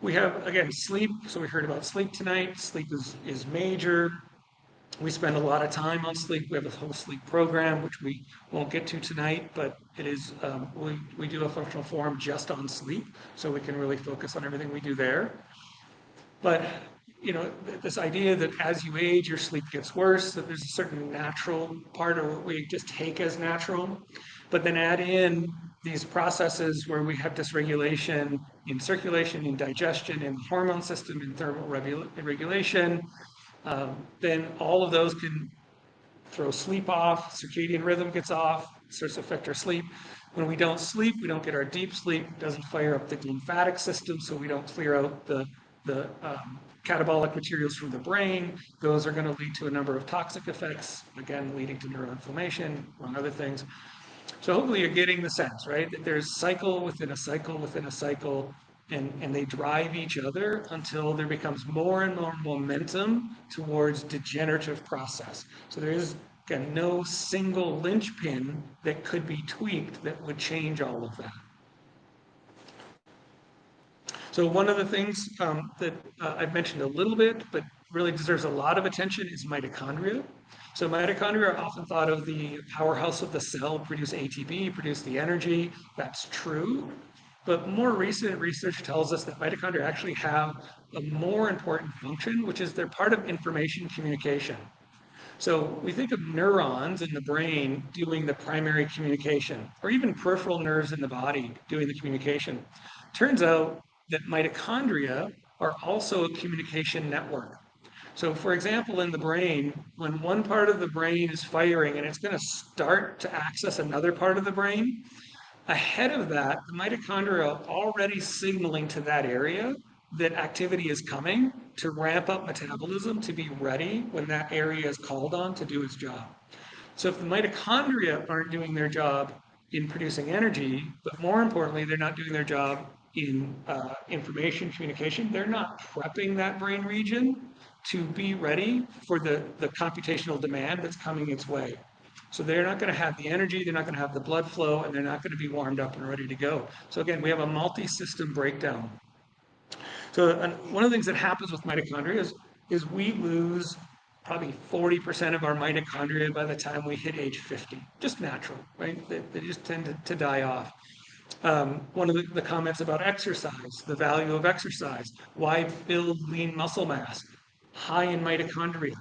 D: We have, again, sleep. So we heard about sleep tonight. Sleep is major. We spend a lot of time on sleep. We have a whole sleep program, which we won't get to tonight, but it is, we do a functional forum just on sleep, so we can really focus on everything we do there. But, you know, this idea that as you age, your sleep gets worse, that there's a certain natural part of what we just take as natural, but then add in these processes where we have dysregulation in circulation, in digestion, in the hormone system, in thermal regulation, then all of those can throw sleep off, circadian rhythm gets off, starts to affect our sleep. When we don't sleep, we don't get our deep sleep, it doesn't fire up the lymphatic system, so we don't clear out the catabolic materials from the brain. Those are going to lead to a number of toxic effects, again, leading to neuroinflammation, among other things. So hopefully you're getting the sense, right? That there's cycle within a cycle within a cycle, and they drive each other until there becomes more and more momentum towards degenerative process. So there is, again, no single linchpin that could be tweaked that would change all of that. So one of the things that I've mentioned a little bit, but really deserves a lot of attention is mitochondria. So mitochondria are often thought of the powerhouse of the cell, produce ATP, produce the energy. That's true. But more recent research tells us that mitochondria actually have a more important function, which is they're part of information communication. So we think of neurons in the brain doing the primary communication, or even peripheral nerves in the body doing the communication. Turns out that mitochondria are also a communication network. So for example, in the brain, when one part of the brain is firing and it's going to start to access another part of the brain, ahead of that, the mitochondria are already signaling to that area that activity is coming to ramp up metabolism to be ready when that area is called on to do its job. So if the mitochondria aren't doing their job in producing energy, but more importantly, they're not doing their job in information communication, they're not prepping that brain region to be ready for the computational demand that's coming its way. So they're not going to have the energy, they're not going to have the blood flow, and they're not going to be warmed up and ready to go. So again, we have a multi-system breakdown. So one of the things that happens with mitochondria is we lose probably 40% of our mitochondria by the time we hit age 50. Just natural, right? They just tend to die off. One of the comments about exercise, the value of exercise, why build lean muscle mass? High in mitochondria.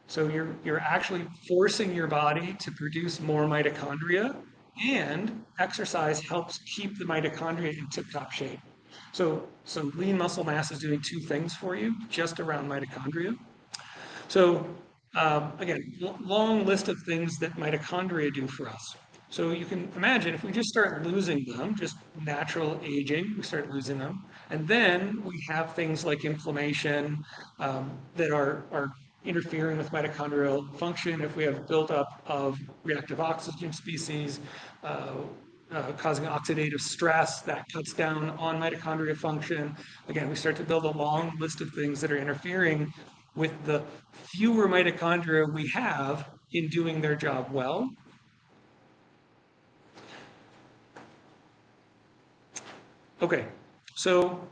D: So you're actually forcing your body to produce more mitochondria, and exercise helps keep the mitochondria in tip-top shape. So lean muscle mass is doing two things for you just around mitochondria. So again, long list of things that mitochondria do for us. So you can imagine if we just start losing them, just natural aging, we start losing them, and then we have things like inflammation that are interfering with mitochondrial function. If we have buildup of reactive oxygen species, causing oxidative stress that cuts down on mitochondria function. Again, we start to build a long list of things that are interfering with the fewer mitochondria we have in doing their job well. Okay, so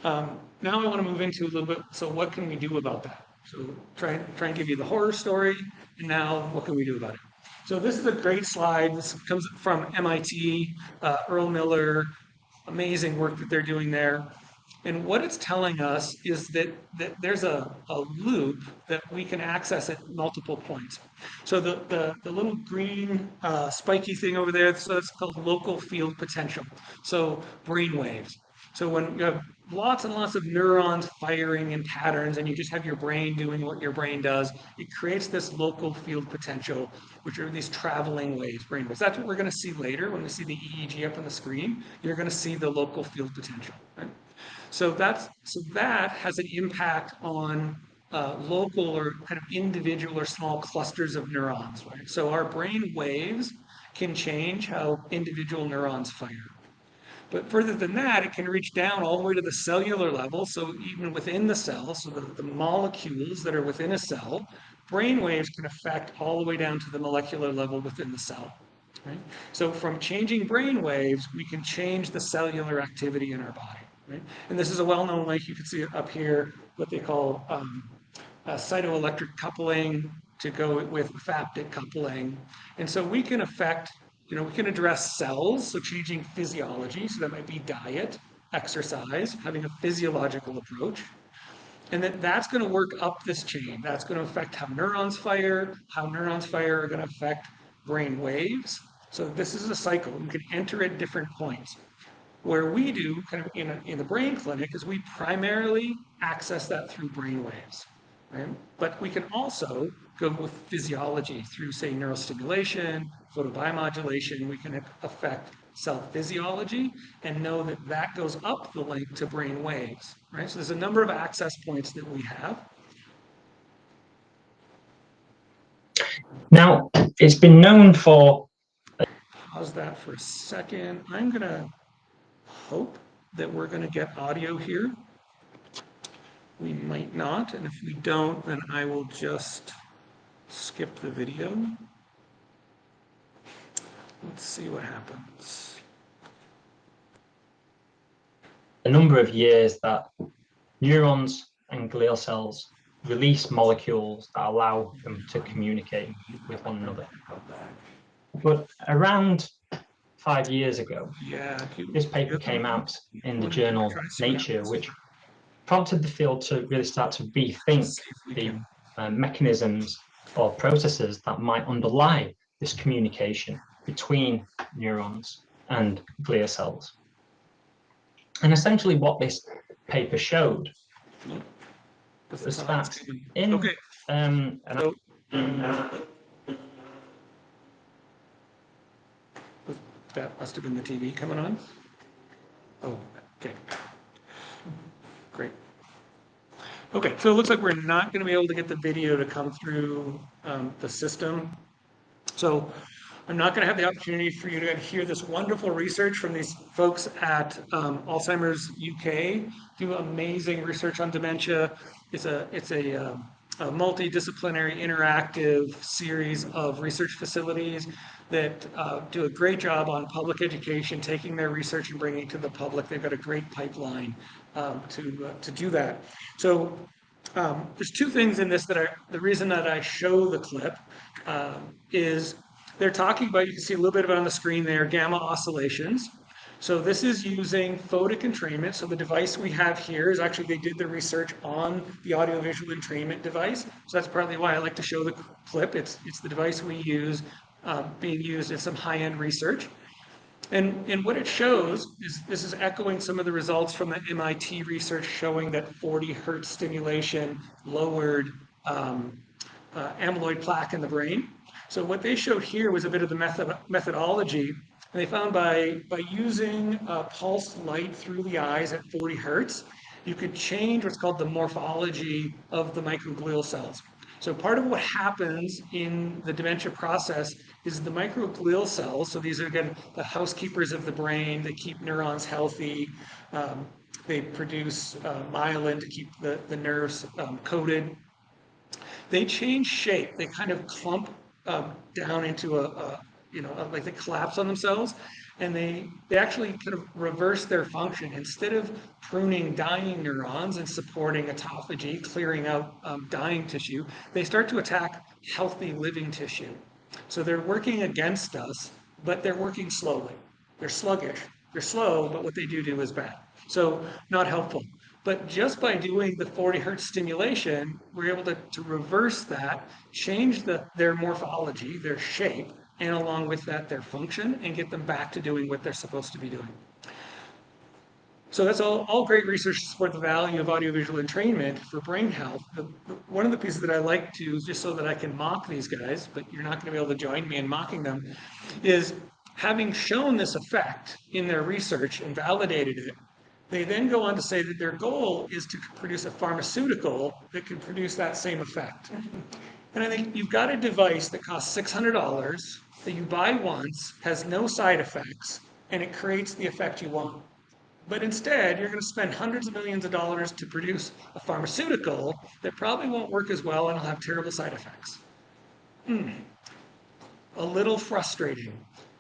D: now I want to move into a little bit, so what can we do about that? So try and give you the horror story, and now what can we do about it? So this is a great slide. This comes from MIT, Earl Miller, amazing work that they're doing there. And what it's telling us is that there's a loop that we can access at multiple points. So the little green spiky thing over there, so that's called local field potential. So brain waves. So when you have lots and lots of neurons firing in patterns and you just have your brain doing what your brain does, it creates this local field potential, which are these traveling waves, brain waves. That's what we're going to see later when we see the EEG up on the screen. You're going to see the local field potential. Right? So that has an impact on local or kind of individual or small clusters of neurons, right? So our brain waves can change how individual neurons fire. But further than that, it can reach down all the way to the cellular level. So even within the cell, so the molecules that are within a cell, brain waves can affect all the way down to the molecular level within the cell. Right? So from changing brain waves, we can change the cellular activity in our body. right? And this is a well-known link. You can see it up here, what they call cytoelectric coupling to go with phaptic coupling. And so we can affect, we can address cells, so changing physiology. So that might be diet, exercise, having a physiological approach. And that's going to work up this chain. That's going to affect how neurons fire are going to affect brain waves. So this is a cycle. You can enter at different points. Where we do kind of in the brain clinic is we primarily access that through brain waves, right? But we can also go with physiology through, say, neurostimulation, photobiomodulation. We can affect cell physiology and know that that goes up the link to brain waves, right? So there's a number of access points that we have.
E: Now, it's been known for.
D: Pause that for a second. I'm going to hope that we're going to get audio here. We might not, and if we don't, then I will just skip the video. Let's see what happens.
E: A number of years that neurons and glial cells release molecules that allow them to communicate with one another. But around 5 years ago, this paper came out in the journal Nature, which prompted the field to really start to rethink the mechanisms or processes that might underlie this communication between neurons and glial cells. And essentially what this paper showed was that in
D: that must have been the TV coming on. Oh, okay. Great. Okay, so it looks like we're not going to be able to get the video to come through the system. So I'm not going to have the opportunity for you to hear this wonderful research from these folks at Alzheimer's UK. Do amazing research on dementia. It's a multidisciplinary interactive series of research facilities that do a great job on public education, taking their research and bringing it to the public. They've got a great pipeline to do that. So there's two things in this that the reason that I show the clip is they're talking about, you can see a little bit of it on the screen there, gamma oscillations. So this is using photic entrainment. So the device we have here is actually, they did the research on the audiovisual entrainment device. So that's partly why I like to show the clip. It's the device we use, being used in some high-end research. And what it shows is, this is echoing some of the results from the MIT research showing that 40 hertz stimulation lowered amyloid plaque in the brain. So what they showed here was a bit of the methodology. And they found by using pulsed light through the eyes at 40 hertz, you could change what's called the morphology of the microglial cells. So part of what happens in the dementia process is the microglial cells, so these are, again, the housekeepers of the brain, they keep neurons healthy, they produce myelin to keep the nerves coated. They change shape, they kind of clump down into like they collapse on themselves, and they actually kind of reverse their function. Instead of pruning dying neurons and supporting autophagy, clearing out dying tissue, they start to attack healthy living tissue. So they're working against us, but they're working slowly. They're sluggish. They're slow, but what they do is bad. So not helpful. But just by doing the 40 hertz stimulation, we're able to reverse that, change their morphology, their shape, and along with that, their function, and get them back to doing what they're supposed to be doing. So that's all great research to support the value of audiovisual entrainment for brain health. One of the pieces that I like to, just so that I can mock these guys, but you're not going to be able to join me in mocking them, is having shown this effect in their research and validated it, they then go on to say that their goal is to produce a pharmaceutical that can produce that same effect. And I think you've got a device that costs $600 that you buy once, has no side effects, and it creates the effect you want. But instead, you're going to spend hundreds of millions of dollars to produce a pharmaceutical that probably won't work as well and will have terrible side effects. A little frustrating.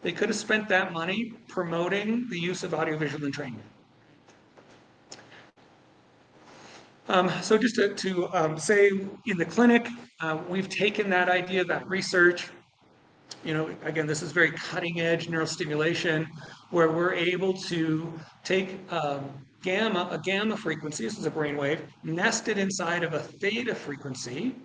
D: They could have spent that money promoting the use of audiovisual entrainment. So just to say in the clinic, we've taken that idea, that research, again, this is very cutting edge neurostimulation where we're able to take a gamma frequency, this is a brainwave, nested inside of a theta frequency,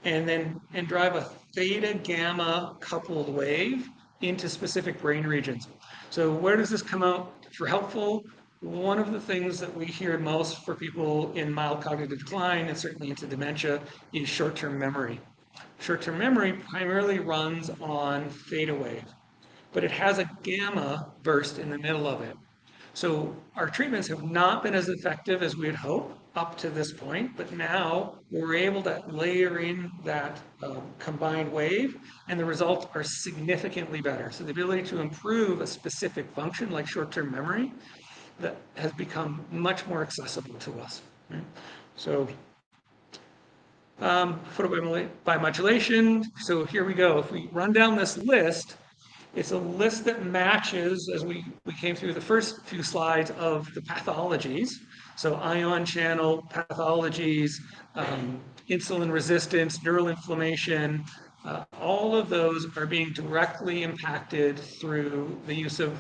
D: and drive a theta gamma coupled wave into specific brain regions. So where does this come out for helpful? One of the things that we hear most for people in mild cognitive decline and certainly into dementia is short-term memory. Short-term memory primarily runs on theta wave, but it has a gamma burst in the middle of it. So our treatments have not been as effective as we had hoped up to this point, but now we're able to layer in that combined wave, and the results are significantly better. So the ability to improve a specific function like short-term memory that has become much more accessible to us. Right? So photobiomodulation. So here we go. If we run down this list, it's a list that matches, as we came through the first few slides, of the pathologies. So ion channel pathologies, insulin resistance, neural inflammation, all of those are being directly impacted through the use of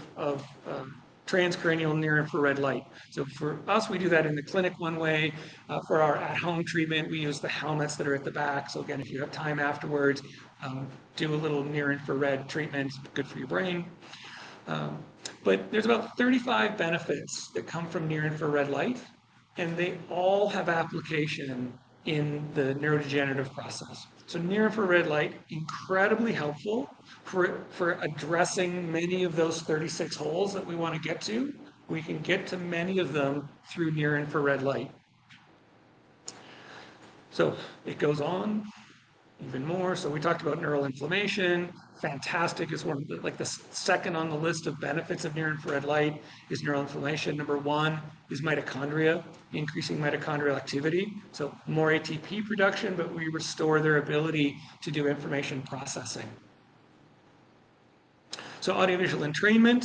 D: transcranial near-infrared light. So for us, we do that in the clinic one way. For our at-home treatment, we use the helmets that are at the back. So again, if you have time afterwards, do a little near-infrared treatment, good for your brain. But there's about 35 benefits that come from near-infrared light, and they all have application in the neurodegenerative process. So near-infrared light, incredibly helpful for addressing many of those 36 holes that we want to get to. We can get to many of them through near-infrared light. So it goes on even more. So we talked about neural inflammation. Fantastic is one of the second on the list of benefits of near-infrared light is neural inflammation. Number one is mitochondria, increasing mitochondrial activity. So more ATP production, but we restore their ability to do information processing. So audiovisual entrainment.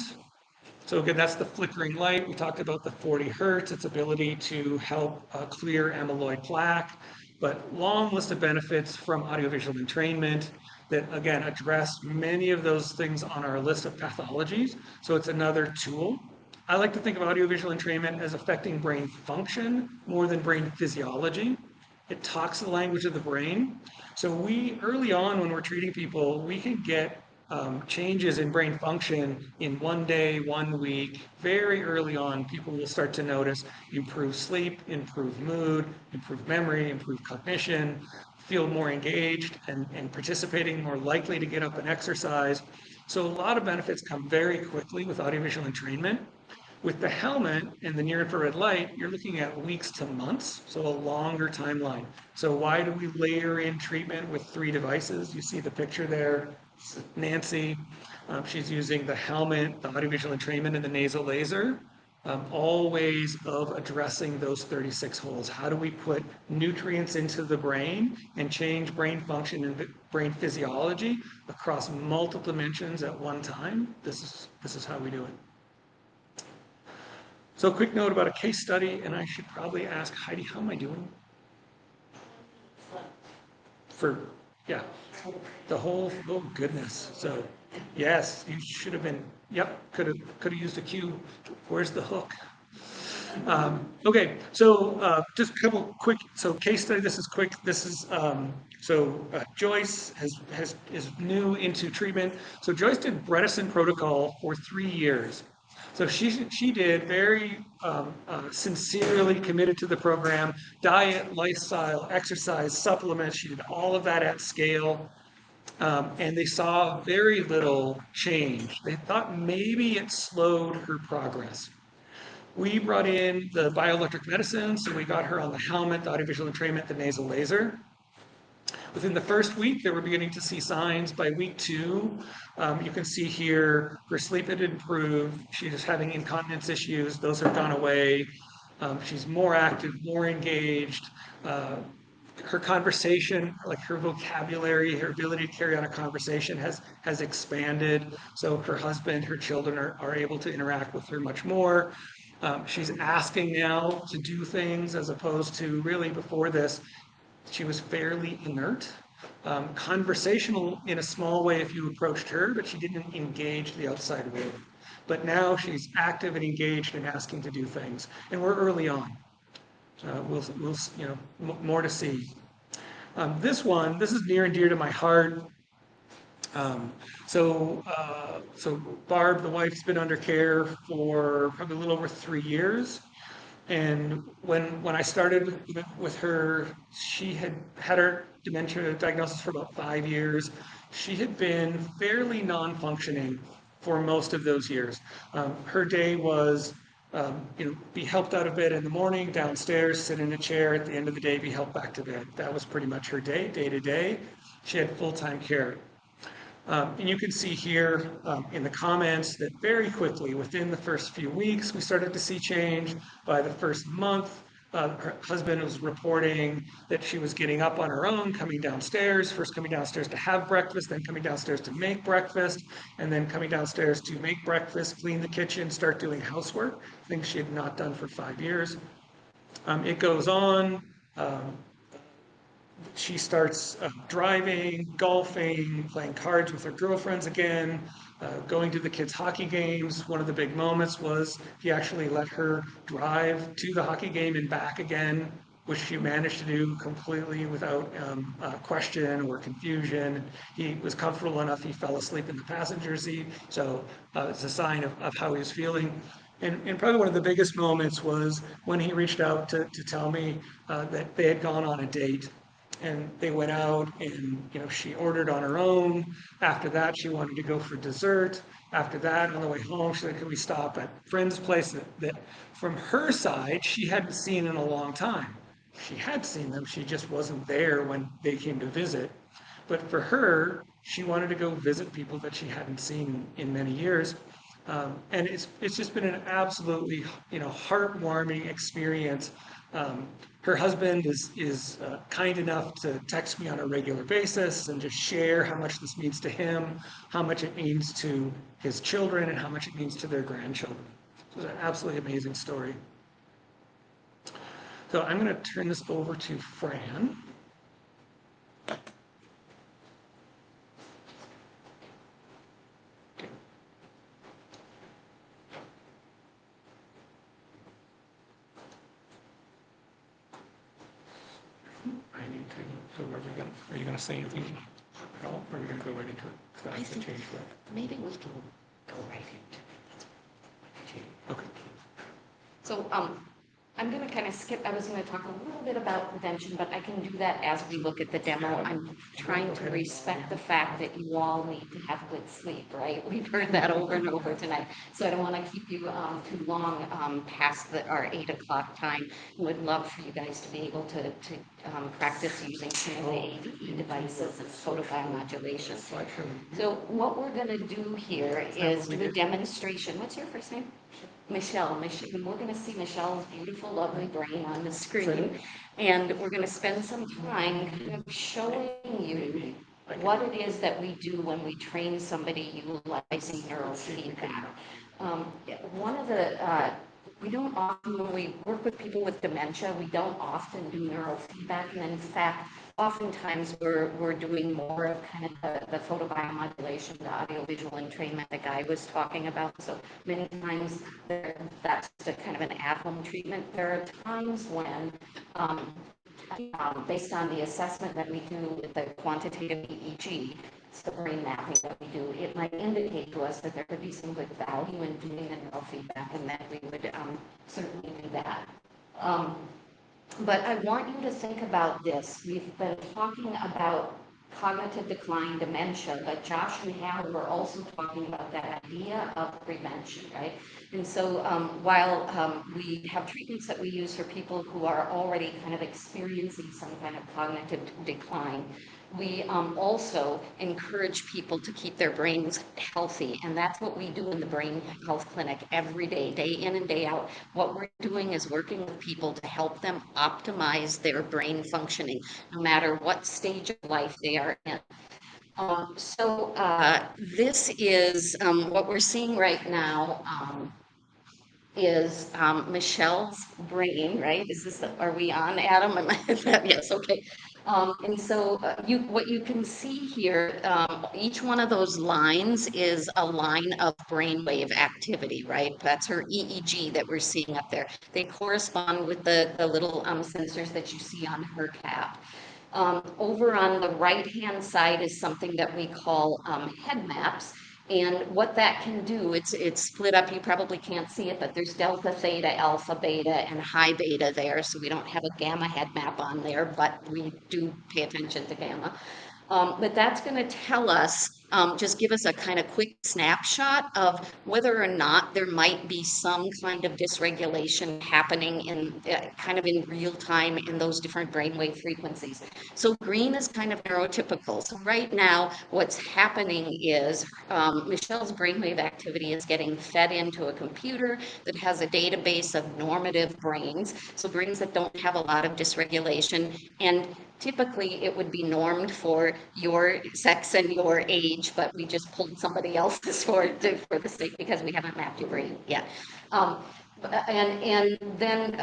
D: So again, that's the flickering light. We talked about the 40 hertz, its ability to help clear amyloid plaque, but long list of benefits from audiovisual entrainment that again address many of those things on our list of pathologies. So it's another tool. I like to think of audiovisual entrainment as affecting brain function more than brain physiology. It talks the language of the brain. So we, early on when we're treating people, we can get changes in brain function in 1 day, 1 week. Very early on, people will start to notice improved sleep, improved mood, improved memory, improved cognition, feel more engaged and participating, more likely to get up and exercise. So a lot of benefits come very quickly with audiovisual entrainment. With the helmet and the near-infrared light, you're looking at weeks to months, so a longer timeline. So why do we layer in treatment with 3 devices? You see the picture there. Nancy, she's using the helmet, the audiovisual entrainment, and the nasal laser. All ways of addressing those 36 holes. How do we put nutrients into the brain and change brain function and brain physiology across multiple dimensions at one time? This is how we do it. So a quick note about a case study, and I should probably ask Heidi, how am I doing? The whole, oh goodness. So yes, you should have been, yep, could have used a cue. Where's the hook? Okay, so just a couple quick, so case study, this is quick. This is, Joyce is new into treatment. So Joyce did Bredesen protocol for 3 years. So she did very sincerely committed to the program, diet, lifestyle, exercise, supplements. She did all of that at scale. And they saw very little change. They thought maybe it slowed her progress. We brought in the bioelectric medicine, so we got her on the helmet, the audiovisual entrainment, the nasal laser. Within the first week, they were beginning to see signs. By week 2, you can see here her sleep had improved. She was having incontinence issues. Those have gone away. She's more active, more engaged. Her conversation, like her vocabulary, her ability to carry on a conversation has expanded. So her husband, her children are able to interact with her much more. She's asking now to do things as opposed to really before this, she was fairly inert. Conversational in a small way if you approached her, but she didn't engage the outside world. But now she's active and engaged and asking to do things, and we're early on. We'll more to see. This is near and dear to my heart. So Barb, the wife's been under care for probably a little over 3 years. And when I started with her, she had had her dementia diagnosis for about 5 years. She had been fairly non-functioning for most of those years. Her day was, be helped out of bed in the morning, downstairs, sit in a chair, at the end of the day, be helped back to bed. That was pretty much her day to day. She had full-time care. And you can see here in the comments that very quickly, within the first few weeks, we started to see change. By the first month, her husband was reporting that she was getting up on her own, coming downstairs, first coming downstairs to have breakfast, then coming downstairs to make breakfast, and then coming downstairs to make breakfast, clean the kitchen, start doing housework, things she had not done for 5 years. It goes on. She starts driving, golfing, playing cards with her girlfriends again, going to the kids' hockey games. One of the big moments was he actually let her drive to the hockey game and back again, which she managed to do completely without question or confusion. He was comfortable enough, he fell asleep in the passenger seat, so it's a sign of how he was feeling. And probably one of the biggest moments was when he reached out to tell me that they had gone on a date, and they went out, and she ordered on her own. After that, she wanted to go for dessert. After that, on the way home, she said, "Can we stop at a friend's place that from her side she hadn't seen in a long time?" She had seen them, she just wasn't there when they came to visit. But for her, she wanted to go visit people that she hadn't seen in many years. And it's just been an absolutely heartwarming experience. Her husband is kind enough to text me on a regular basis and just share how much this means to him, how much it means to his children, and how much it means to their grandchildren. So it's an absolutely amazing story. So I'm going to turn this over to Fran. I need to, so are you going to say anything at all, or are you going to go right into it? 'Cause I have to change that.
F: Maybe we can go right into it.
D: Okay.
F: So, I'm gonna kind of skip, I was gonna talk a little bit about prevention, but I can do that as we look at the demo. I'm trying to respect the fact that you all need to have good sleep, right? We've heard that over and over tonight. So I don't wanna keep you, too long, past our 8 o'clock time. Would love for you guys to be able to practice using some of the ADE devices and photobiomodulation. So what we're gonna do here is do a demonstration. What's your first name? Michelle, and we're gonna see Michelle's beautiful, lovely brain on the screen. And we're gonna spend some time kind of showing you what it is that we do when we train somebody utilizing neurofeedback. One of the, we don't often, when we work with people with dementia, we don't often do neurofeedback. And in fact, oftentimes we're doing more of kind of the photobiomodulation, the audiovisual entrainment that Guy was talking about. So many times that's a kind of an at-home treatment. There are times when, based on the assessment that we do with the quantitative EEG, it's the brain mapping that we do, it might indicate to us that there could be some good value in doing the neurofeedback, and that we would certainly do that. But I want you to think about this. We've been talking about cognitive decline, dementia, but Josh and Hal were also talking about that idea of prevention, right? And so while we have treatments that we use for people who are already kind of experiencing some kind of cognitive decline, we also encourage people to keep their brains healthy. And that's what we do in the Brain Health Clinic every day, day in and day out. What we're doing is working with people to help them optimize their brain functioning, no matter what stage of life they are in. This is what we're seeing right now. is Michelle's brain, right? Is this, are we on, Adam? Yes, okay. And so what you can see here, each one of those lines is a line of brainwave activity, right? That's her EEG that we're seeing up there. They correspond with the little sensors that you see on her cap. Over on the right-hand side is something that we call head maps. And what that can do, it's split up. You probably can't see it, but there's delta, theta, alpha, beta, and high beta there. So we don't have a gamma head map on there, but we do pay attention to gamma. But that's going to tell us, just give us a kind of quick snapshot of whether or not there might be some kind of dysregulation happening in kind of in real time in those different brainwave frequencies. So green is kind of neurotypical. So right now, what's happening is Michelle's brainwave activity is getting fed into a computer that has a database of normative brains, so brains that don't have a lot of dysregulation. And typically, it would be normed for your sex and your age, but we just pulled somebody else's for the sake because we haven't mapped your brain yet. And then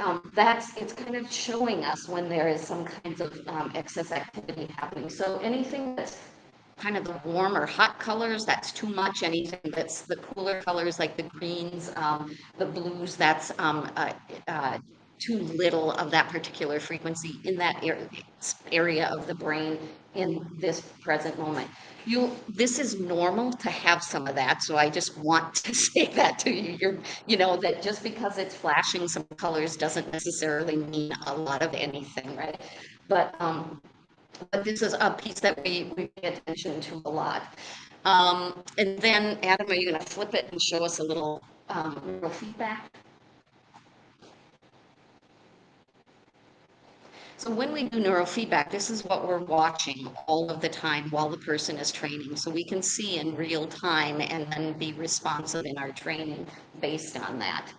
F: it's kind of showing us when there is some kinds of excess activity happening. So anything that's kind of the warm or hot colors, that's too much. Anything that's the cooler colors like the greens, the blues, that's too little of that particular frequency in that area of the brain in this present moment. This is normal to have some of that, so I just want to say that to you. That just because it's flashing some colors doesn't necessarily mean a lot of anything, right? But this is a piece that we pay attention to a lot. And then, Adam, are you going to flip it and show us a little neural feedback? So when we do neurofeedback, this is what we're watching all of the time while the person is training. So we can see in real time and then be responsive in our training based on that.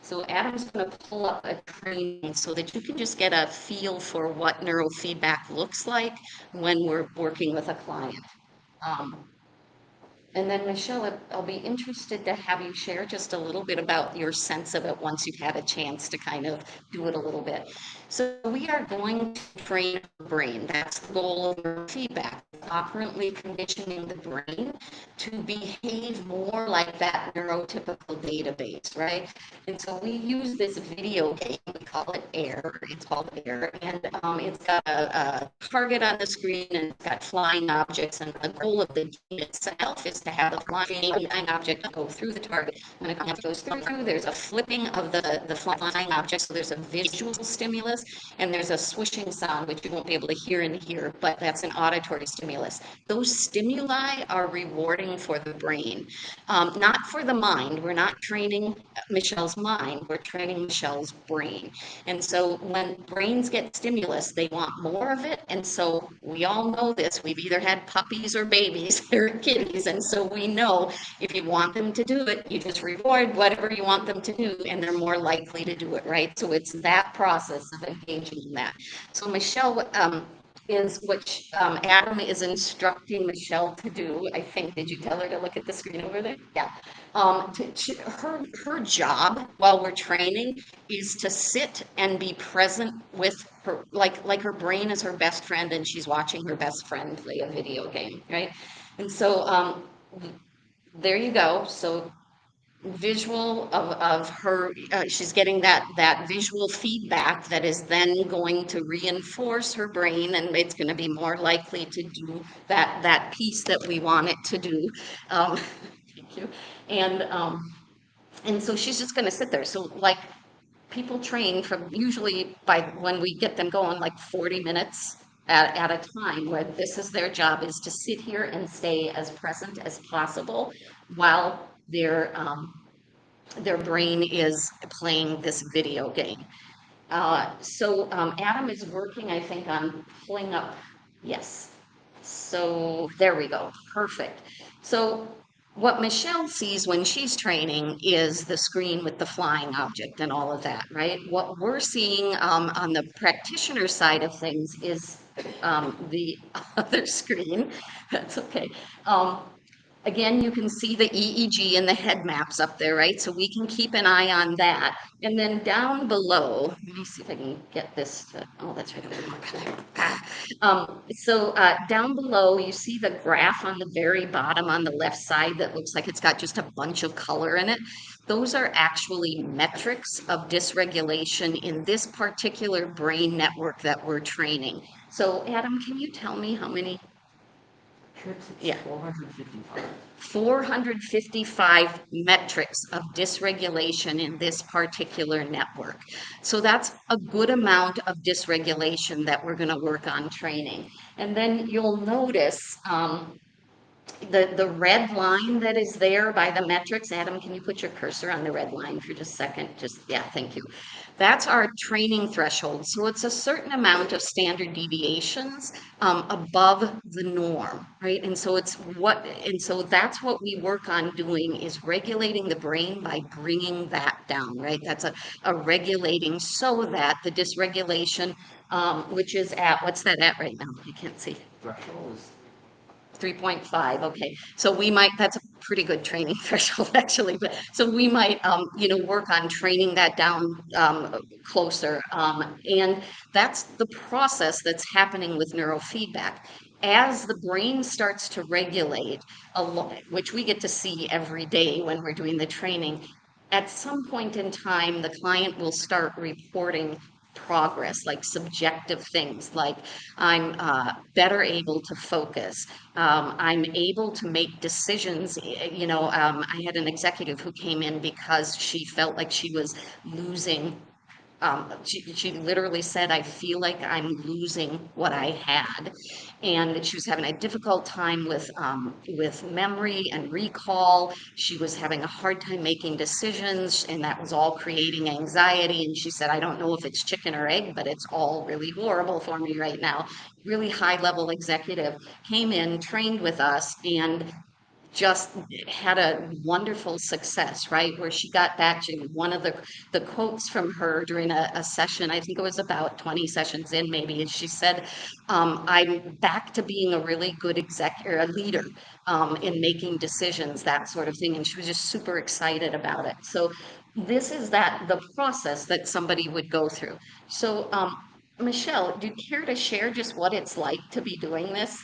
F: So Adam's going to pull up a training so that you can just get a feel for what neurofeedback looks like when we're working with a client. And then Michelle, I'll be interested to have you share just a little bit about your sense of it once you've had a chance to kind of do it a little bit. So we are going to train the brain. That's the goal of neurofeedback, operantly conditioning the brain to behave more like that neurotypical database, right? And so we use this video game, we call it AIR, it's called AIR, and it's got a target on the screen and it's got flying objects, and the goal of the game itself is to have the flying object go through the target. When it goes through, there's a flipping of the flying object, so there's a visual stimulus, and there's a swishing sound, which you won't be able to hear in here, but that's an auditory stimulus. Those stimuli are rewarding for the brain, not for the mind. We're not training Michelle's mind, we're training Michelle's brain. And so when brains get stimulus, they want more of it. And so we all know this. We've either had puppies or babies or kitties. And so we know if you want them to do it, you just reward whatever you want them to do, and they're more likely to do it, right? So it's that process of engaging in that. So Michelle, is what Adam is instructing Michelle to do. I think, did you tell her to look at the screen over there? Yeah. Her job while we're training is to sit and be present with her, like her brain is her best friend and she's watching her best friend play a video game, right? And so there you go. So visual of her, she's getting that visual feedback that is then going to reinforce her brain, and it's going to be more likely to do that piece that we want it to do. Thank you. And so she's just going to sit there. So like people train from usually by when we get them going like 40 minutes at a time, where this is their job, is to sit here and stay as present as possible while their brain is playing this video game. So Adam is working, I think, on pulling up. Yes. So there we go. Perfect. So what Michelle sees when she's training is the screen with the flying object and all of that, right? What we're seeing on the practitioner side of things is the other screen. That's okay. Again, you can see the EEG and the head maps up there, right? So we can keep an eye on that. And then down below, let me see if I can get this to, oh, that's right. Down below, you see the graph on the very bottom on the left side that looks like it's got just a bunch of color in it. Those are actually metrics of dysregulation in this particular brain network that we're training. So Adam, can you tell me how many? Yeah. 455 metrics of dysregulation in this particular network. So that's a good amount of dysregulation that we're going to work on training. And then you'll notice the red line that is there by the metrics. Adam, can you put your cursor on the red line for just a second? Yeah, thank you. That's our training threshold. So it's a certain amount of standard deviations above the norm, right? And so that's what we work on doing, is regulating the brain by bringing that down, right? That's a regulating so that the dysregulation, which is at, what's that at right now? I can't see.
B: Threshold is
F: 3.5. Okay. So that's a pretty good training threshold actually, but so we might, work on training that down closer. And that's the process that's happening with neurofeedback. As the brain starts to regulate a lot, which we get to see every day when we're doing the training, at some point in time, the client will start reporting progress, like subjective things, like I'm better able to focus. I'm able to make decisions. I had an executive who came in because she felt like she was losing. She literally said, I feel like I'm losing what I had. And she was having a difficult time with memory and recall. She was having a hard time making decisions, and that was all creating anxiety. And she said, I don't know if it's chicken or egg, but it's all really horrible for me right now. Really high level executive came in, trained with us, and just had a wonderful success, right? Where she got back to one of the quotes from her during a session, I think it was about 20 sessions in maybe, and she said, I'm back to being a really good executive, a leader in making decisions, that sort of thing. And she was just super excited about it. So this is the process that somebody would go through. So Michelle, do you care to share just what it's like to be doing this?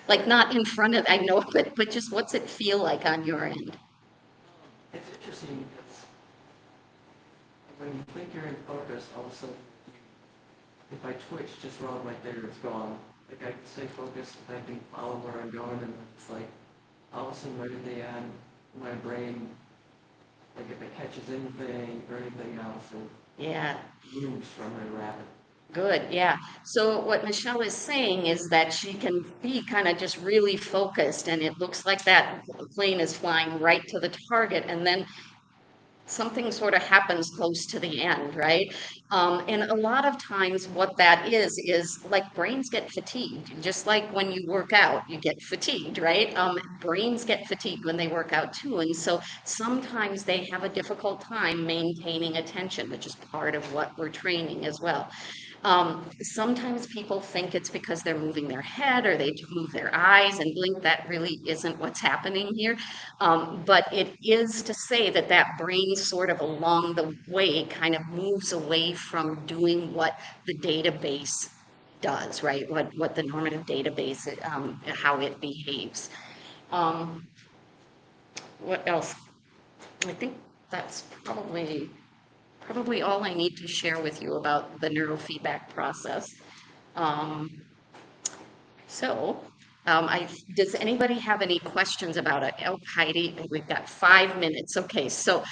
F: Like not in front of, I know, but just what's it feel like on your end?
G: It's interesting because when you think you're in focus, all of a sudden, if I twitch just wrong right there, it's gone. Like I can stay focused, I can follow where I'm going, and it's like all of a sudden right at the end, my brain, like if it catches anything or anything else,
F: Yeah,
G: it moves from my rapid.
F: good. Yeah. So what Michelle is saying is that she can be kind of just really focused, and it looks like that plane is flying right to the target, and then something sort of happens close to the end, right? And a lot of times, what that is like brains get fatigued, just like when you work out, you get fatigued, right? Brains get fatigued when they work out too. And so sometimes they have a difficult time maintaining attention, which is part of what we're training as well. Sometimes people think it's because they're moving their head or they move their eyes and blink. That really isn't what's happening here. But it is to say that that brain sort of along the way kind of moves away from doing what the database does, right? What the normative database, how it behaves. Um, what else? I think that's probably all I need to share with you about the neurofeedback process. Um, so, does anybody have any questions about it? Oh, Heidi, we've got 5 minutes. Okay, so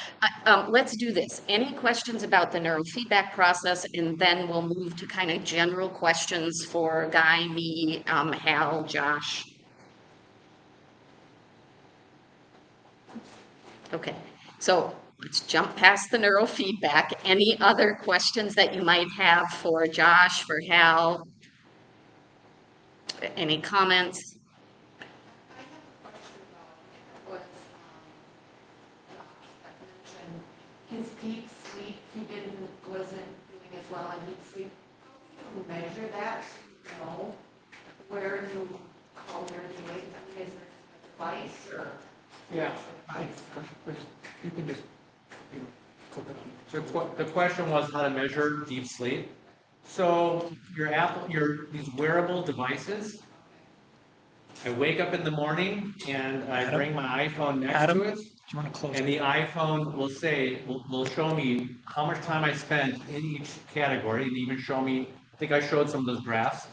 F: let's do this. Any questions about the neurofeedback process, and then we'll move to kind of general questions for Guy, me, Hal, Josh. Okay, so let's jump past the neurofeedback. Any other questions that you might have for Josh, for Hal? Any comments?
H: His deep sleep, wasn't doing as well in deep sleep. How do you measure that? You know, where you call your device or?
D: Yeah. You can just, click it on.
B: So the question was how to measure deep sleep. So these wearable devices, I wake up in the morning and I
C: Adam?
B: bring my iPhone next
C: Adam?
B: to it.
C: Do you want to close?
B: And the iPhone will show me how much time I spent in each category and even show me, I think I showed some of those graphs.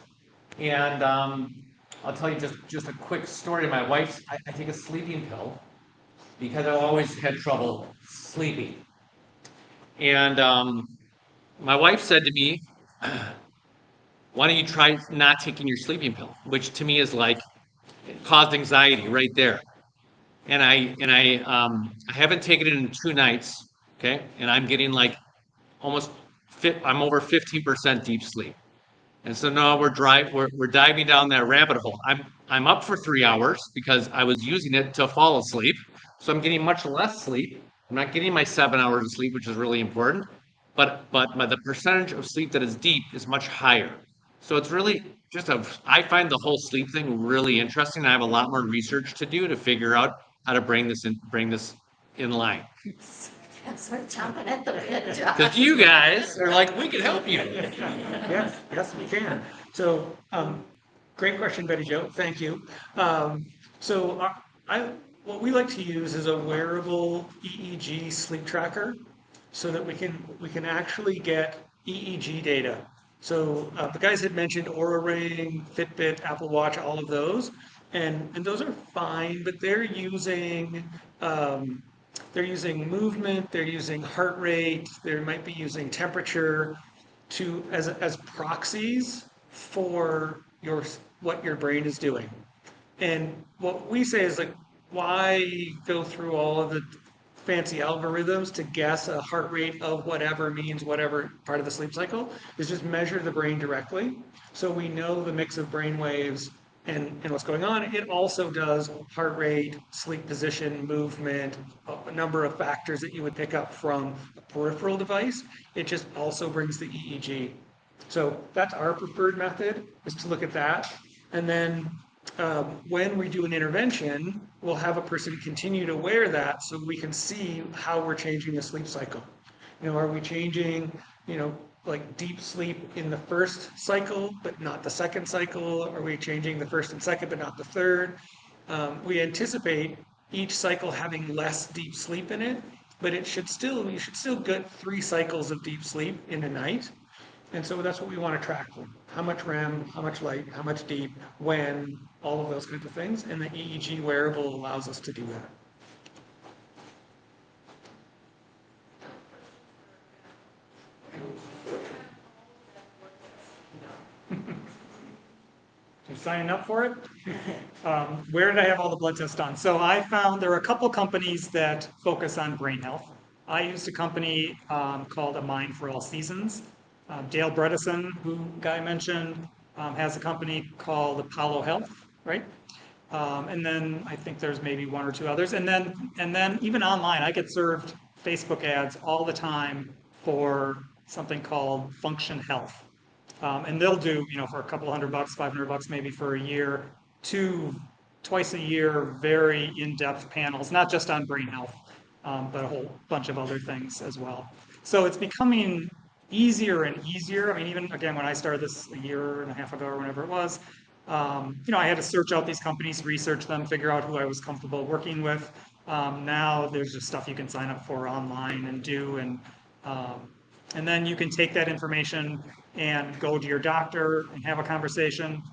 B: And I'll tell you just a quick story. My wife's, I take a sleeping pill because I've always had trouble sleeping. And my wife said to me, why don't you try not taking your sleeping pill? Which to me is like caused anxiety right there. I haven't taken it in 2 nights, okay? And I'm getting like almost fit. I'm over 15% deep sleep. And so now we're diving down that rabbit hole. I'm up for 3 hours because I was using it to fall asleep. So I'm getting much less sleep. I'm not getting my 7 hours of sleep, which is really important. But the percentage of sleep that is deep is much higher. So it's really I find the whole sleep thing really interesting. I have a lot more research to do to figure out how to bring this in line.
F: Yes, we're jumping at the bit, Josh.
B: Because you guys are like, we can help you.
D: Yes, we can. So, great question, Betty Jo. Thank you. So, what we like to use is a wearable EEG sleep tracker, so that we can actually get EEG data. So, the guys had mentioned Oura Ring, Fitbit, Apple Watch, all of those, and those are fine, but they're using movement, they're using heart rate, they might be using temperature as proxies for what your brain is doing. And what we say is like, why go through all of the fancy algorithms to guess a heart rate of whatever means whatever part of the sleep cycle? Is just measure the brain directly. So we know the mix of brain waves and what's going on. It also does heart rate, sleep position, movement, a number of factors that you would pick up from a peripheral device. It just also brings the EEG. So that's our preferred method, is to look at that. And then when we do an intervention, we'll have a person continue to wear that so we can see how we're changing the sleep cycle. Are we changing, like deep sleep in the first cycle, but not the second cycle? Are we changing the first and second, but not the third? We anticipate each cycle having less deep sleep in it, but you should still get 3 cycles of deep sleep in a night. And so that's what we want to track for. How much REM, how much light, how much deep, when, all of those kinds of things. And the EEG wearable allows us to do that.
C: You signing up for it? Where did I have all the blood tests done? So I found there are a couple companies that focus on brain health. I used a company called A Mind for All Seasons. Dale Bredesen, who Guy mentioned, has a company called Apollo Health, right? And then I think there's maybe 1 or 2 others. And then even online, I get served Facebook ads all the time for something called Function Health. And they'll do, for a couple $100, $500 maybe for a year, twice a year, very in-depth panels, not just on brain health, but a whole bunch of other things as well. So it's becoming easier and easier. I mean, even again, when I started this a year and a half ago or whenever it was, I had to search out these companies, research them, figure out who I was comfortable working with. Now there's just stuff you can sign up for online and do, and then you can take that information and go to your doctor and have a conversation.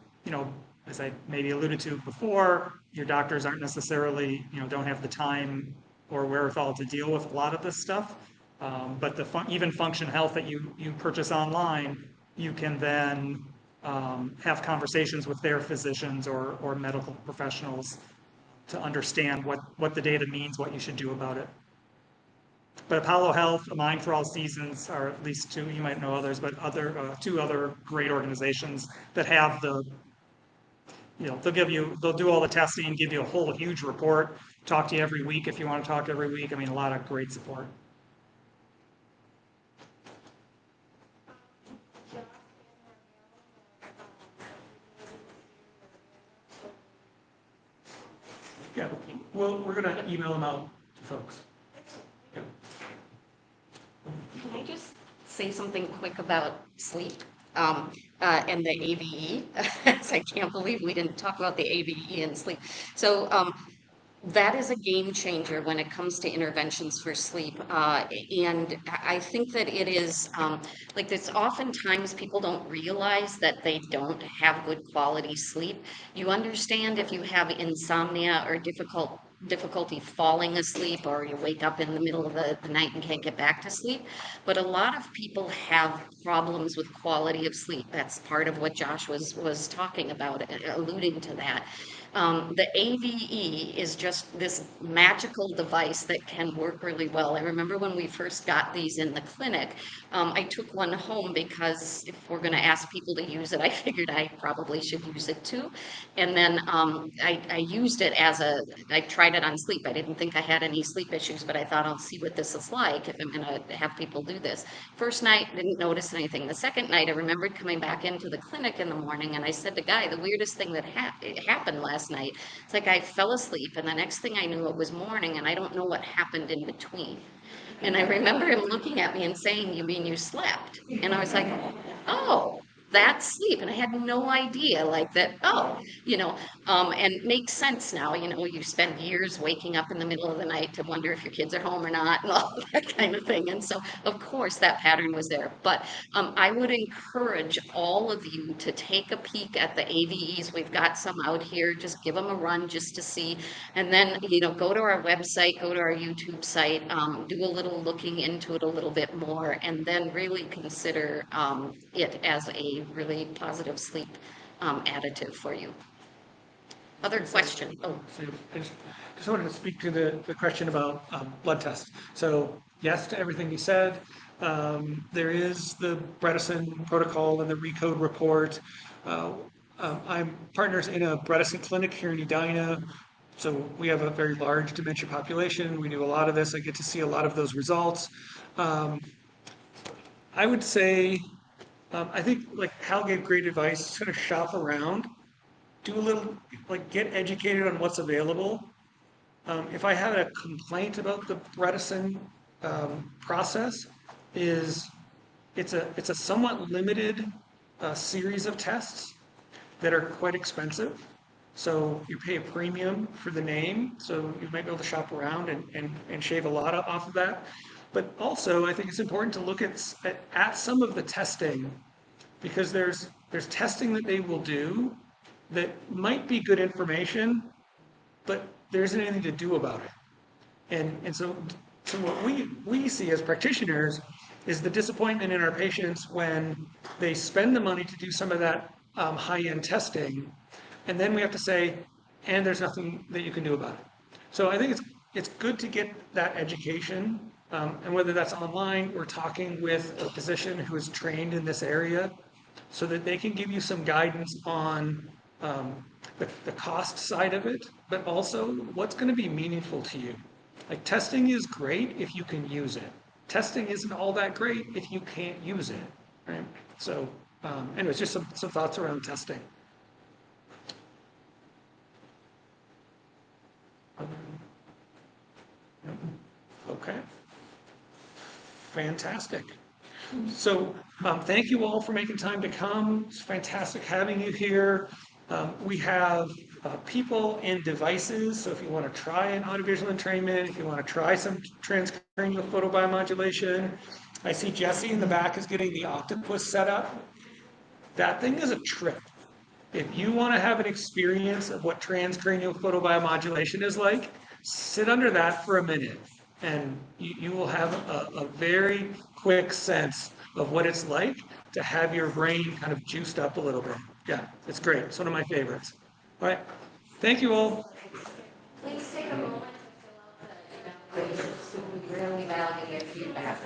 C: As I maybe alluded to before, your doctors aren't necessarily, don't have the time or wherewithal to deal with a lot of this stuff. But even Function Health that you purchase online, you can then have conversations with their physicians or medical professionals to understand what the data means, what you should do about it. But Apollo Health, A Mind for All Seasons are at least 2, you might know others, but 2 other great organizations that have they'll do all the testing, give you a whole huge report, talk to you every week if you want to talk every week. I mean, a lot of great support.
D: Yeah, we're gonna email them out to folks. Yeah.
F: Can I just say something quick about sleep and the ABE? I can't believe we didn't talk about the ABE and sleep. So that is a game changer when it comes to interventions for sleep. And I think that it is like there's oftentimes people don't realize that they don't have good quality sleep. You understand if you have insomnia or difficulty falling asleep, or you wake up in the middle of the night and can't get back to sleep. But a lot of people have problems with quality of sleep. That's part of what Josh was talking about, alluding to that. The AVE is just this magical device that can work really well. I remember when we first got these in the clinic, I took one home because if we're going to ask people to use it, I figured I probably should use it too. And then I used it I tried it on sleep. I didn't think I had any sleep issues, but I thought I'll see what this is like if I'm going to have people do this. First night, didn't notice anything. The second night, I remembered coming back into the clinic in the morning, and I said to Guy, the weirdest thing that happened last night. It's like I fell asleep, and the next thing I knew, it was morning, and I don't know what happened in between. And I remember him looking at me and saying, "You mean you slept?" And I was like, "Oh, that's sleep." And I had no idea, like that, oh, and it makes sense now. You spend years waking up in the middle of the night to wonder if your kids are home or not and all that kind of thing. And so, of course, that pattern was there. But I would encourage all of you to take a peek at the AVEs. We've got some out here. Just give them a run just to see. And then, go to our website, go to our YouTube site, do a little looking into it a little bit more, and then really consider it as a really positive sleep additive for you. Other question? Oh,
D: So I just wanted to speak to the question about blood tests. So yes to everything you said. There is the Bredesen protocol and the RECODE report. I'm partners in a Bredesen clinic here in Edina. So we have a very large dementia population. We do a lot of this. I get to see a lot of those results. I would say, I think like Hal gave great advice, sort of shop around, do a little, like get educated on what's available. If I had a complaint about the Bredesen process, is it's a somewhat limited series of tests that are quite expensive. So you pay a premium for the name, so you might be able to shop around and shave a lot off of that. But also, I think it's important to look at some of the testing, because there's testing that they will do that might be good information, but there isn't anything to do about it. And so what we see as practitioners is the disappointment in our patients when they spend the money to do some of that high-end testing, and then we have to say, and there's nothing that you can do about it. So I think it's good to get that education, and whether that's online or talking with a physician who is trained in this area, so that they can give you some guidance on the cost side of it, but also what's going to be meaningful to you. Like testing is great if you can use it. Testing isn't all that great if you can't use it, right? So, anyways, just some thoughts around testing. Okay. Fantastic. So, thank you all for making time to come. It's fantastic having you here. We have people and devices. So if you want to try an audiovisual entrainment, if you want to try some transcranial photobiomodulation, I see Jesse in the back is getting the octopus set up. That thing is a trip. If you want to have an experience of what transcranial photobiomodulation is like, sit under that for a minute, and you will have a very quick sense of what it's like to have your brain kind of juiced up a little bit. Yeah, it's great. It's one of my favorites. All right. Thank you all.
F: please take a moment to fill out the email. We really value your feedback.